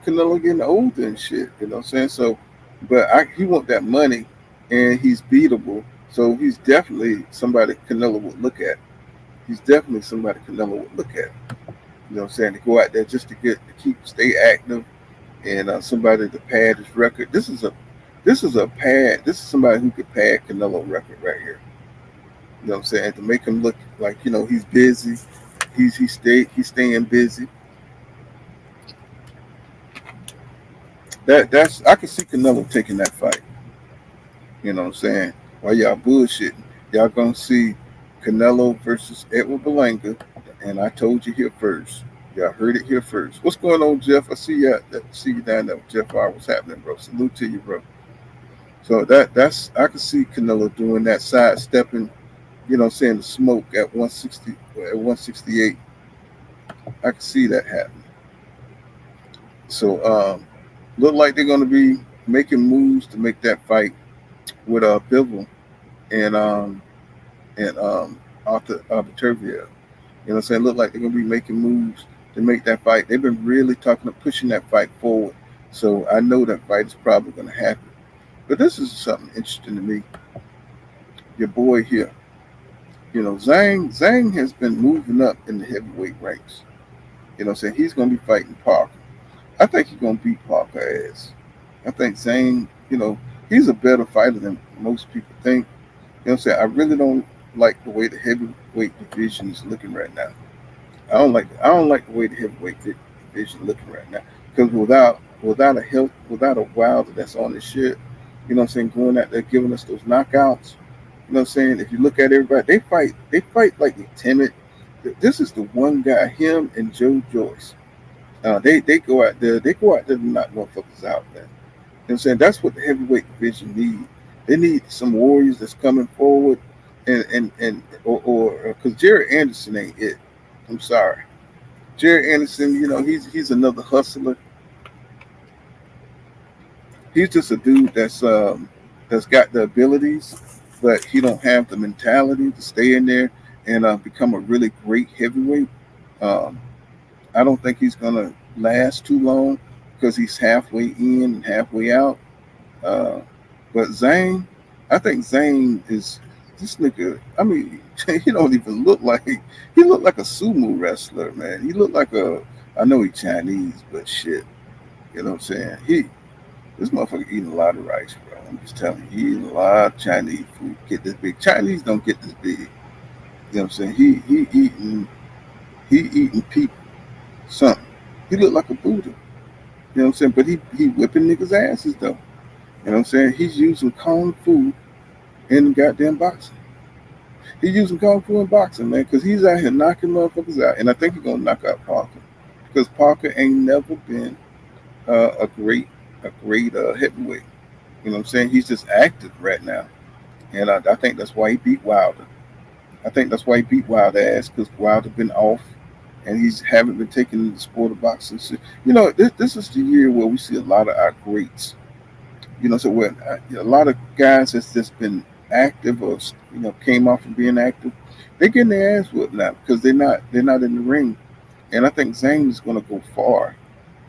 Canelo getting older and shit. You know what I'm saying? So, but he want that money and he's beatable. So he's definitely somebody Canelo would look at. He's definitely somebody Canelo would look at. You know what I'm saying? To go out there just to stay active and somebody to pad his record. This is somebody who could pad Canelo record right here. You know what I'm saying? To make him look like, he's busy. He's staying busy. I can see Canelo taking that fight. You know what I'm saying? While y'all bullshitting, y'all gonna see Canelo versus Edward Bellew, and I told you here first. Y'all heard it here first. What's going on, Jeff? I see you down there with Jeff R. What's happening, bro? Salute to you, bro. So I can see Canelo doing that, sidestepping, the smoke at 160, at 168. I can see that happening. So look like they're gonna be making moves to make that fight with Beterbiev and Artur Beterbiev. You know what I'm saying? Look like they're gonna be making moves to make that fight. They've been really pushing that fight forward. So I know that fight is probably gonna happen. But this is something interesting to me. Your boy here. Zhang has been moving up in the heavyweight ranks. You know what I'm saying? He's gonna be fighting Parker. I think he's gonna beat Parker ass. I think Zhang, he's a better fighter than most people think. You know what I'm saying? I really don't like the way the heavyweight division is looking right now. I don't like the way the heavyweight division is looking right now. Because without a Wilder that's on this shit, you know what I'm saying, going out there giving us those knockouts. You know what I'm saying? If you look at everybody, they fight like they're timid. This is the one guy, him and Joe Joyce. They go out there to knock motherfuckers out, man. I'm saying? That's what the heavyweight division need. They need some warriors that's coming forward, and or because Jerry Anderson ain't it. I'm sorry, Jerry Anderson. He's another hustler. He's just a dude that's got the abilities, but he don't have the mentality to stay in there and become a really great heavyweight. Um, I don't think he's gonna last too long because he's halfway in and halfway out. Uh, but Zane, I think Zane is this nigga. I mean, he don't even look like he looked like a sumo wrestler, man. He looked like a. I know he Chinese, but shit, you know what I'm saying? This motherfucker eating a lot of rice, bro. I'm just telling you, he eating a lot of Chinese food. Get this big. Chinese don't get this big. You know what I'm saying? He eating people something. He look like a Buddha. You know what I'm saying? But he whipping niggas' asses though. You know what I'm saying? He's using kung fu in goddamn boxing. He's using kung fu in boxing, man, because he's out here knocking motherfuckers out. And I think he's gonna knock out Parker. Because Parker ain't never been a great heavyweight. You know what I'm saying? He's just active right now. And I think that's why he beat Wilder. I think that's why he beat Wilder ass, because Wilder been off and he's haven't been taking the sport of boxing. So, this is the year where we see a lot of our greats. So when a lot of guys that's just been active or came off from being active, they getting their ass whooped now because they're not in the ring. And I think Zane is going to go far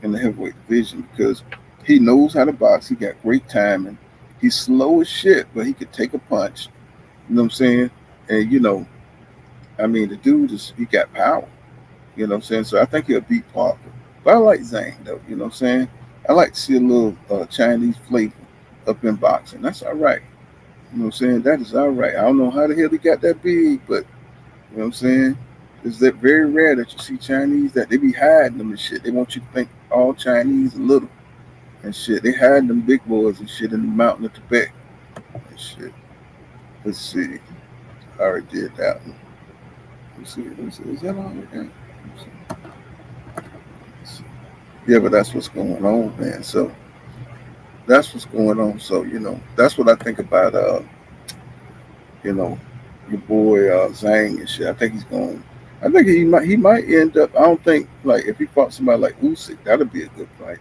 in the heavyweight division because he knows how to box. He got great timing. He's slow as shit, but he could take a punch. You know what I'm saying? And I mean, the dude he got power. You know what I'm saying? So I think he'll beat Parker. But I like Zane though. You know what I'm saying? I like to see a little Chinese flavor up in boxing. That's all right. You know what I'm saying? That is all right. I don't know how the hell he got that big, but you know what I'm saying? It's that very rare that you see Chinese that they be hiding them and shit. They want you to think all Chinese are little and shit. They hide them big boys and shit in the mountain of Tibet and shit. Let's see. I already did that one. Let's see. Is that all right? Yeah, but that's what's going on, man. So that's what's going on. So that's what I think about. Your boy Zhang and shit. I think he's going. I think he might end up. I don't think like if he fought somebody like Usyk, that'd be a good fight.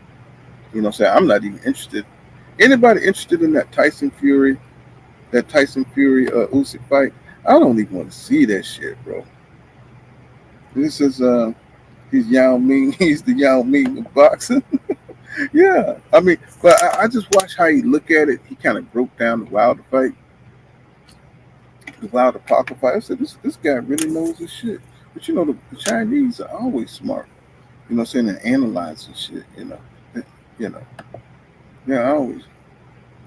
You know what I'm saying? I'm not even interested. Anybody interested in that Tyson Fury Usyk fight? I don't even want to see that shit, bro. This is he's Yao Ming. He's the Yao Ming of boxing. Yeah, I mean, but I just watched how he look at it. He kind of broke down the Wilder fight, the Wilder Parker fight. I said, this guy really knows his shit. But the Chinese are always smart. You know what I'm saying? And analyzing shit. Yeah, I always.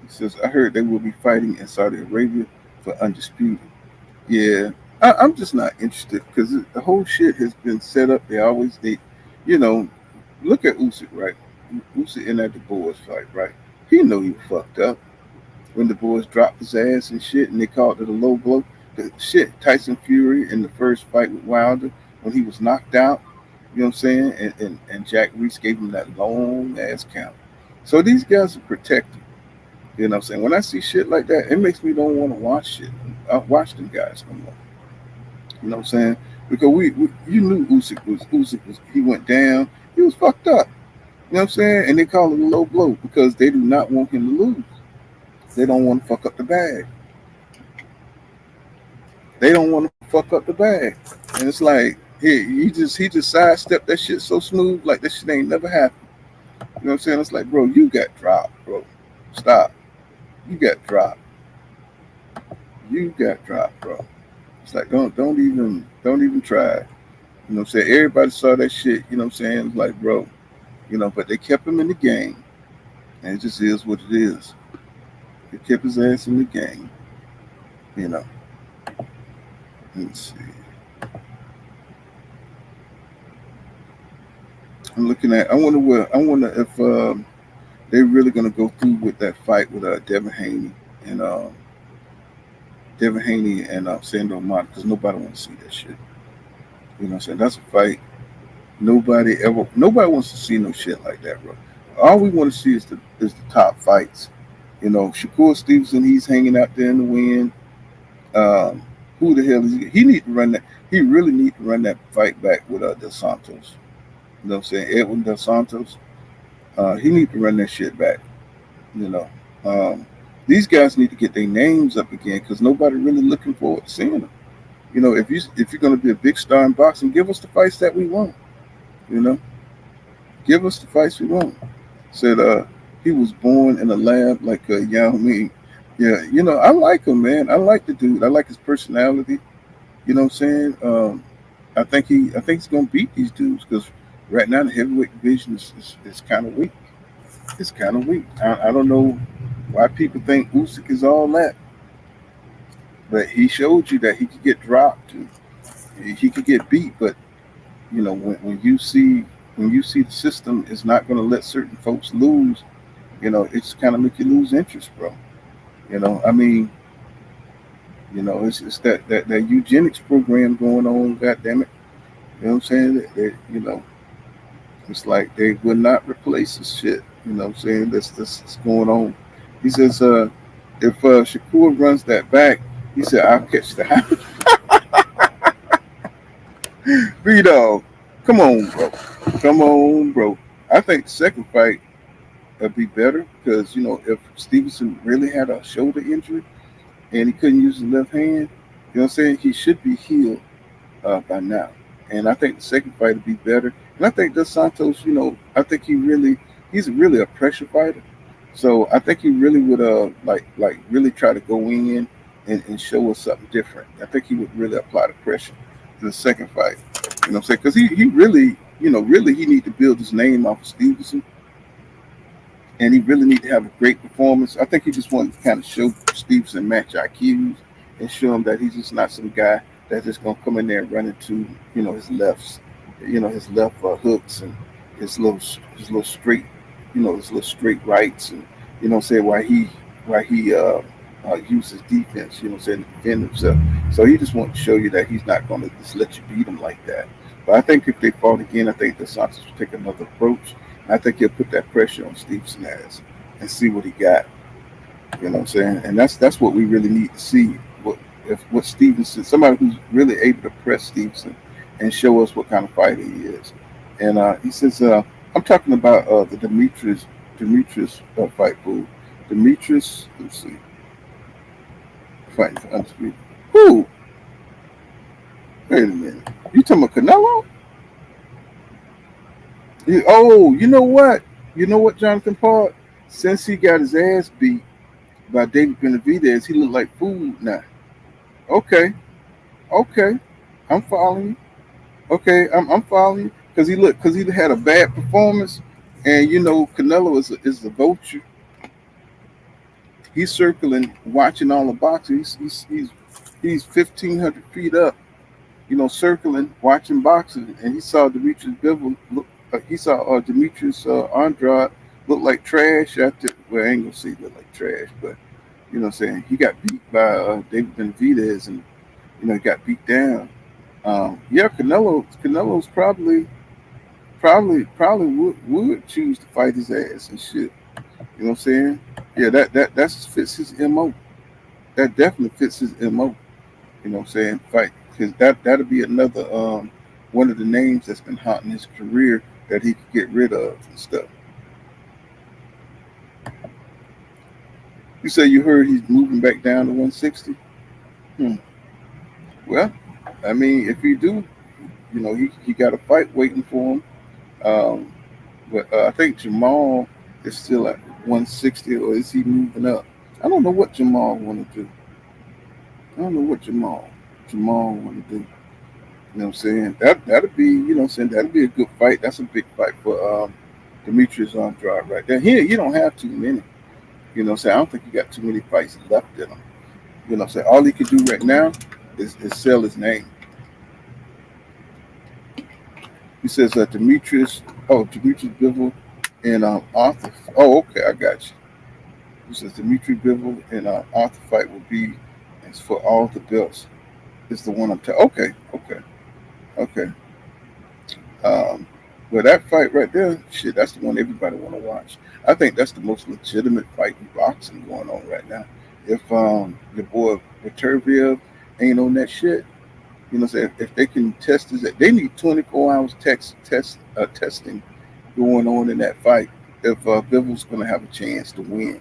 He says, I heard they will be fighting in Saudi Arabia for undisputed. Yeah, I'm just not interested because the whole shit has been set up. Look at Usyk, right? Usyk in that Du Bois fight, right? He knew he was fucked up when the boys dropped his ass and shit, and they called it a low blow. The shit, Tyson Fury in the first fight with Wilder when he was knocked out. You know what I'm saying? And Jack Reese gave him that long ass count. So these guys are protected. You know what I'm saying? When I see shit like that, it makes me don't want to watch shit. I watch them guys no more. You know what I'm saying? Because you knew Usyk was he went down. He was fucked up. You know what I'm saying? And they call it a low blow because they do not want him to lose. They don't want to fuck up the bag. They don't want to fuck up the bag. And it's like, he just sidestepped that shit so smooth, like that shit ain't never happened. You know what I'm saying? It's like, bro, you got dropped, bro. Stop. You got dropped. You got dropped, bro. It's like don't even try. You know what I'm saying? Everybody saw that shit, you know what I'm saying? It's like, bro, but they kept him in the game. And it just is what it is. They kept his ass in the game. Let's see. I'm looking at. I wonder if they're really gonna go through with that fight with Devin Haney and Sandor Martin, because nobody wants to see that shit. You know what I'm saying? That's a fight. Nobody wants to see no shit like that, bro. all we want to see is the top fights. Shakur Stevenson, he's hanging out there in the wind. Um, who the hell is he? He need to run that. He really need to run that fight back with Dos Santos. You know what I'm saying? Edwin Dos Santos. He need to run that shit back. You know, um, these guys need to get their names up again because nobody really looking forward to seeing them. If you're gonna be a big star in boxing, give us the fights that we want. You know, give us the fights we want. Said he was born in a lab like Yao Ming. Yeah, I like him, man. I like the dude. I like his personality. You know what I'm saying? I think he's gonna beat these dudes because right now the heavyweight division is kind of weak. It's kind of weak. I don't know why people think Usyk is all that, but he showed you that he could get dropped. And he could get beat, but when you see the system is not going to let certain folks lose, it's kind of make you lose interest, bro. I mean, it's that eugenics program going on. God damn it, you know what I'm saying? It's like they will not replace this shit. You know what I'm saying? That's going on. He says, if Shakur runs that back, he said, I'll catch the house. B-Dog, come on, bro. Come on, bro. I think the second fight would be better because, if Stevenson really had a shoulder injury and he couldn't use his left hand, you know what I'm saying? He should be healed by now. And I think the second fight would be better. And I think Dos Santos, I think he's really a pressure fighter. So I think he really would like really try to go in and show us something different. I think he would really apply the pressure to the second fight. You know what I'm saying? Because he really, really he need to build his name off of Stevenson. And he really need to have a great performance. I think he just wanted to kind of show Stevenson match IQs and show him that he's just not some guy that's just gonna come in there and run into, his lefts, his left hooks and his little straight, his little straight rights, and say why he uses defense, saying to defend himself. So he just wants to show you that he's not gonna just let you beat him like that. But I think if they fought again, I think the Santos will take another approach. I think he'll put that pressure on Stevenson ass and see what he got. You know what I'm saying? And that's what we really need to see. What Stevenson, somebody who's really able to press Stevenson and show us what kind of fighter he is. And he says, I'm talking about the Demetrius fight pool. Demetrius, let's see, fighting for undisputed. Who? Wait a minute. You talking about Canelo? Oh, you know what? Jonathan Park? Since he got his ass beat by David Benavidez, he looked like food now. Okay, I'm following you. Okay, I'm following you because he had a bad performance, and Canelo is a vulture. He's circling, watching all the boxing. He's 1,500 feet up, circling, watching boxing, and he saw Demetrius Bivol look. He saw Demetrius Andrade look like trash after. Well, I ain't gonna say look like trash, but you know what I'm saying? He got beat by David Benavidez and, he got beat down. Yeah, Canelo's probably would choose to fight his ass and shit. You know what I'm saying? Yeah, that fits his MO. That definitely fits his MO. You know what I'm saying? Fight. Because that'll be another one of the names that's been haunting his career that he could get rid of and stuff. You say you heard he's moving back down to 160? Well, I mean, if you do, he got a fight waiting for him. But I think Jamal is still at 160, or is he moving up? I don't know what Jamal want to do. I don't know what Jamal want to do. You know what I'm saying? That'll be, that'll be a good fight. That's a big fight for Demetrius Andrade right there. He don't have too many. You know what I'm saying? I don't think he got too many fights left in him. You know what I'm saying? All he can do right now is sell his name. He says Demetrius Bivol and Arthur. Oh, okay, I got you. He says Demetrius Bivol and Arthur fight will be, it's for all the belts. It's the one I'm telling. Okay. Well, that fight right there, shit, that's the one everybody want to watch. I think that's the most legitimate fight in boxing going on right now. If your boy Beterbiev ain't on that shit, you know, what I'm saying, if they can test this, they need 24 hours testing going on in that fight. If Bivens going to have a chance to win,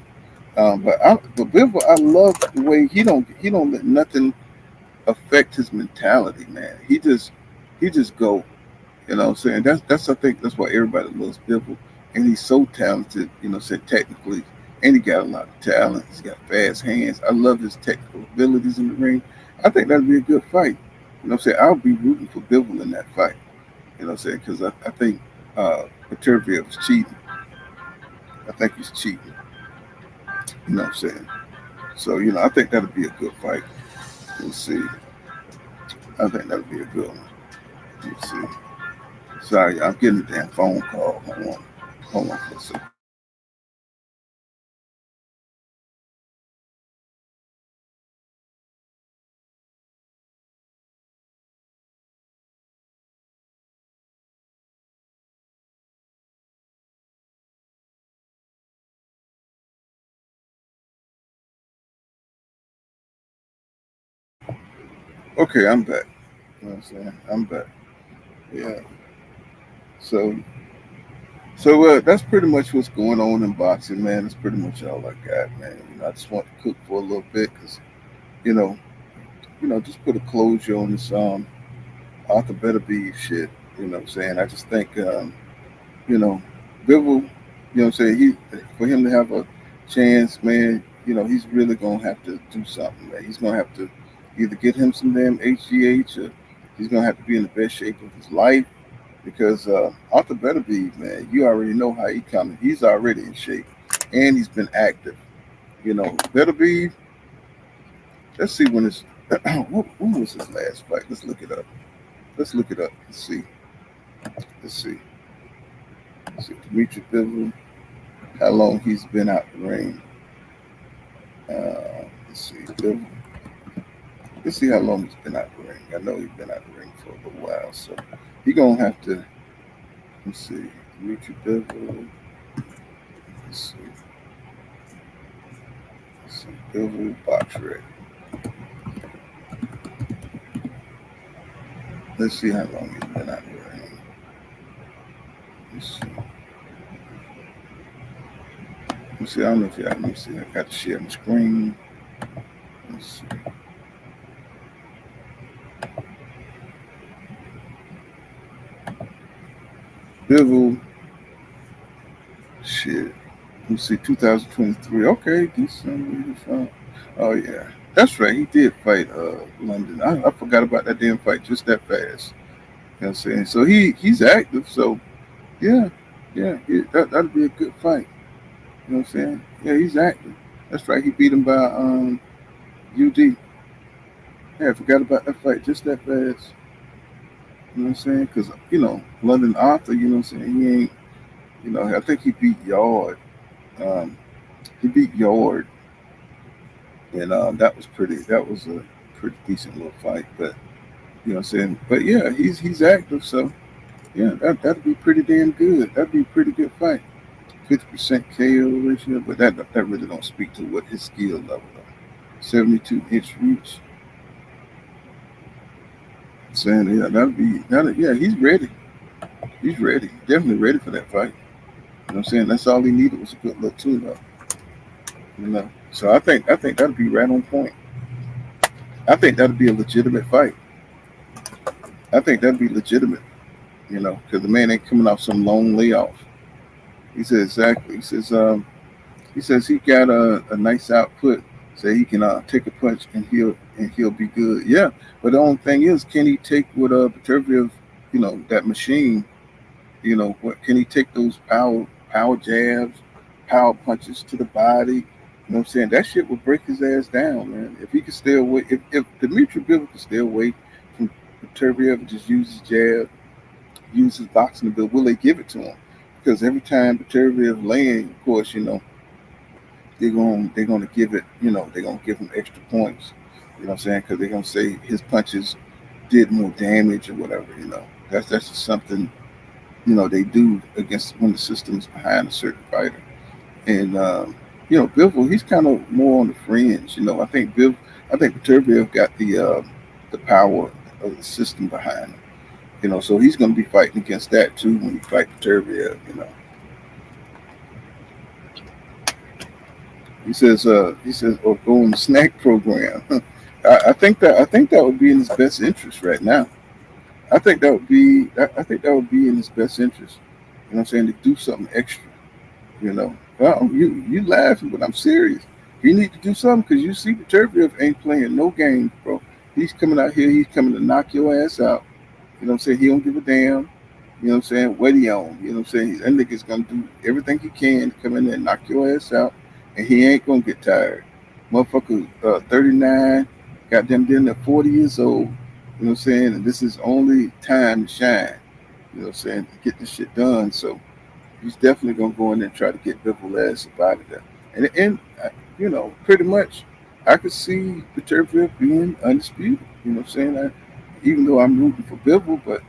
but Bivol, I love the way he don't let nothing affect his mentality, man. He just go. You know what I'm saying? That's I think that's why everybody loves Bivol. And he's so talented, you know, said technically, and he got a lot of talent. He's got fast hands. I love his technical abilities in the ring. I think that'd be a good fight. You know what I'm saying? I'll be rooting for Bivol in that fight. You know what I'm saying? Because I think Beterbiev is cheating. I think he's cheating. You know what I'm saying? So, you know, I think that'd be a good fight. We'll see. I think that'd be a good one. Let's see. Sorry, I'm getting a damn phone call. Hold on for a second. Okay, I'm back. You know what I'm saying? I'm back. Yeah. So, that's pretty much what's going on in boxing, man. That's pretty much all I got, man. You know, I just want to cook for a little bit because, you know, just put a closure on this Arthur Beterbiev shit. You know what I'm saying? I just think you know, Bivol, you know what I'm saying, for him to have a chance, man, you know, he's really gonna have to do something, man. He's gonna have to either get him some damn HGH or he's gonna have to be in the best shape of his life because Arthur Beterbiev, man, you already know how he coming. He's already in shape and he's been active. You know, Beterbiev, let's see when it's when was his last fight? Let's look it up. Let's look it up. Let's see. Let's see. Let's see. Dimitri Bivol, how long he's been out the ring. Let's see. Bivol. Let's see how long he's been out the ring. I know he's been out the ring for a little while, so he gonna have to. Let's see. Dimitri Bivol. Let's see. Let's see. Bivol box ready. Let's see how long he's been out the ring. Let's see. Let's see. I don't know if y'all let me see. I got to share my screen. Let's see. Bivol, shit. Let's see, 2023. Okay, December. Oh yeah, that's right. He did fight London. I forgot about that damn fight just that fast. You know what I'm saying? So he's active. So yeah, that'd be a good fight. You know what I'm saying? Yeah, he's active. That's right. He beat him by UD. Yeah, I forgot about that fight just that fast. You know what I'm saying? Because, you know, London Arthur, you know what I'm saying? He ain't, you know, I think he beat Yard. He beat Yard. And that was a pretty decent little fight. But, you know what I'm saying? But yeah, he's active. So, yeah, that'd be pretty damn good. That'd be a pretty good fight. 50% KO ratio. But that really don't speak to what his skill level is. 72-inch reach. Saying yeah, he's ready. He's ready. Definitely ready for that fight. You know what I'm saying? That's all he needed was a good look tune up. You know. So I think that'd be right on point. I think that'd be a legitimate fight. I think that'd be legitimate, you know, because the man ain't coming off some long layoff. He said exactly. He says he got a nice output, so he can take a punch and he'll be good. Yeah, but the only thing is, can he take what Beterbiev, you know, that machine, you know, what can he take those power jabs, power punches to the body? You know what I'm saying? That shit will break his ass down, man. If he could stay away, if Dimitri Bivol could stay away from Beterbiev and just use his jab, use his boxing ability, will they give it to him? Because every time Beterbiev land, of course, you know, they're gonna give it, you know, they're gonna give him extra points. You know what I'm saying? Because they're gonna say his punches did more damage or whatever. You know, that's just something they do against when the system's behind a certain fighter. And Bivol, he's kind of more on the fringe. I think Beterbiev got the power of the system behind him. So he's going to be fighting against that too when you fight Beterbiev. He says, or go on the snack program. I think that would be in his best interest right now. I think that would be in his best interest. You know what I'm saying? To do something extra. Well, you laughing, but I'm serious. He need to do something because you see Beterbiev ain't playing no games, bro. He's coming out here. He's coming to knock your ass out. You know what I'm saying? He don't give a damn. You know what I'm saying? What he on? You know what I'm saying? That nigga's gonna do everything he can to come in there and knock your ass out, and he ain't gonna get tired. Motherfucker, 39, goddamn, damn near 40 years old. You know what I'm saying? And this is only time to shine. You know what I'm saying? To get this shit done. So he's definitely gonna go in there and try to get Bivol ass up out of there. And pretty much, I could see Beterbiev being undisputed. You know what I'm saying? Even though I'm rooting for Bivol, but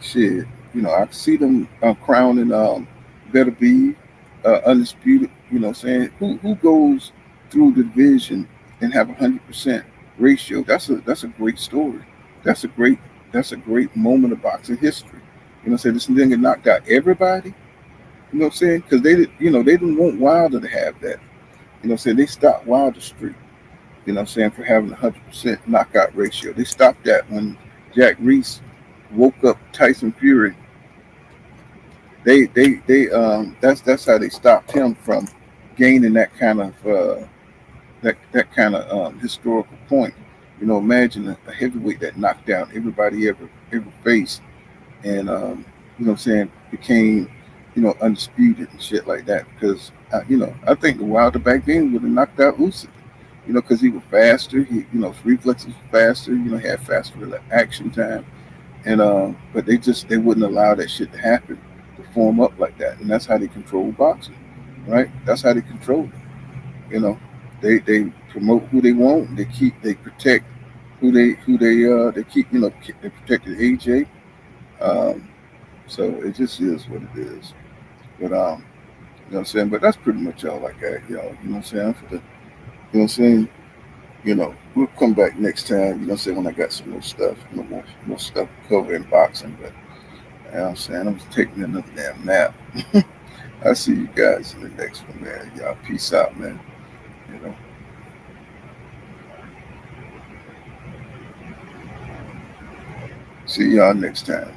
shit, I could see them crowning Beterbiev undisputed. You know what I'm saying? Who goes through the division and have 100% ratio? That's a great story. That's a great moment of boxing history. You know what I'm saying? This nigga knocked out everybody. You know what I'm saying? Because they didn't want Wilder to have that. You know what I'm saying? They stopped Wilder's streak. You know what I'm saying? For having 100% knockout ratio. They stopped that when Jack Reese woke up Tyson Fury. That's how they stopped him from gaining that kind of historical point. Imagine a heavyweight that knocked down everybody ever faced, and you know what I'm saying, became undisputed and shit like that. Because I think the Wilder back then would have knocked out Usyk. Because he was faster. His reflexes were faster. He had faster action time, and but they wouldn't allow that shit to happen, to form up like that, and that's how they control boxing, right? That's how they control it. They promote who they want. They protect who they keep. They protected AJ. So it just is what it is. But you know what I'm saying. But that's pretty much all I got, y'all. You know what I'm saying. You know what I'm saying. We'll come back next time. You know what I'm saying, when I got some more stuff, more stuff to cover in boxing. But you know what I'm saying, I'm just taking another damn nap. I'll see you guys in the next one, man. Y'all peace out, man. See y'all next time.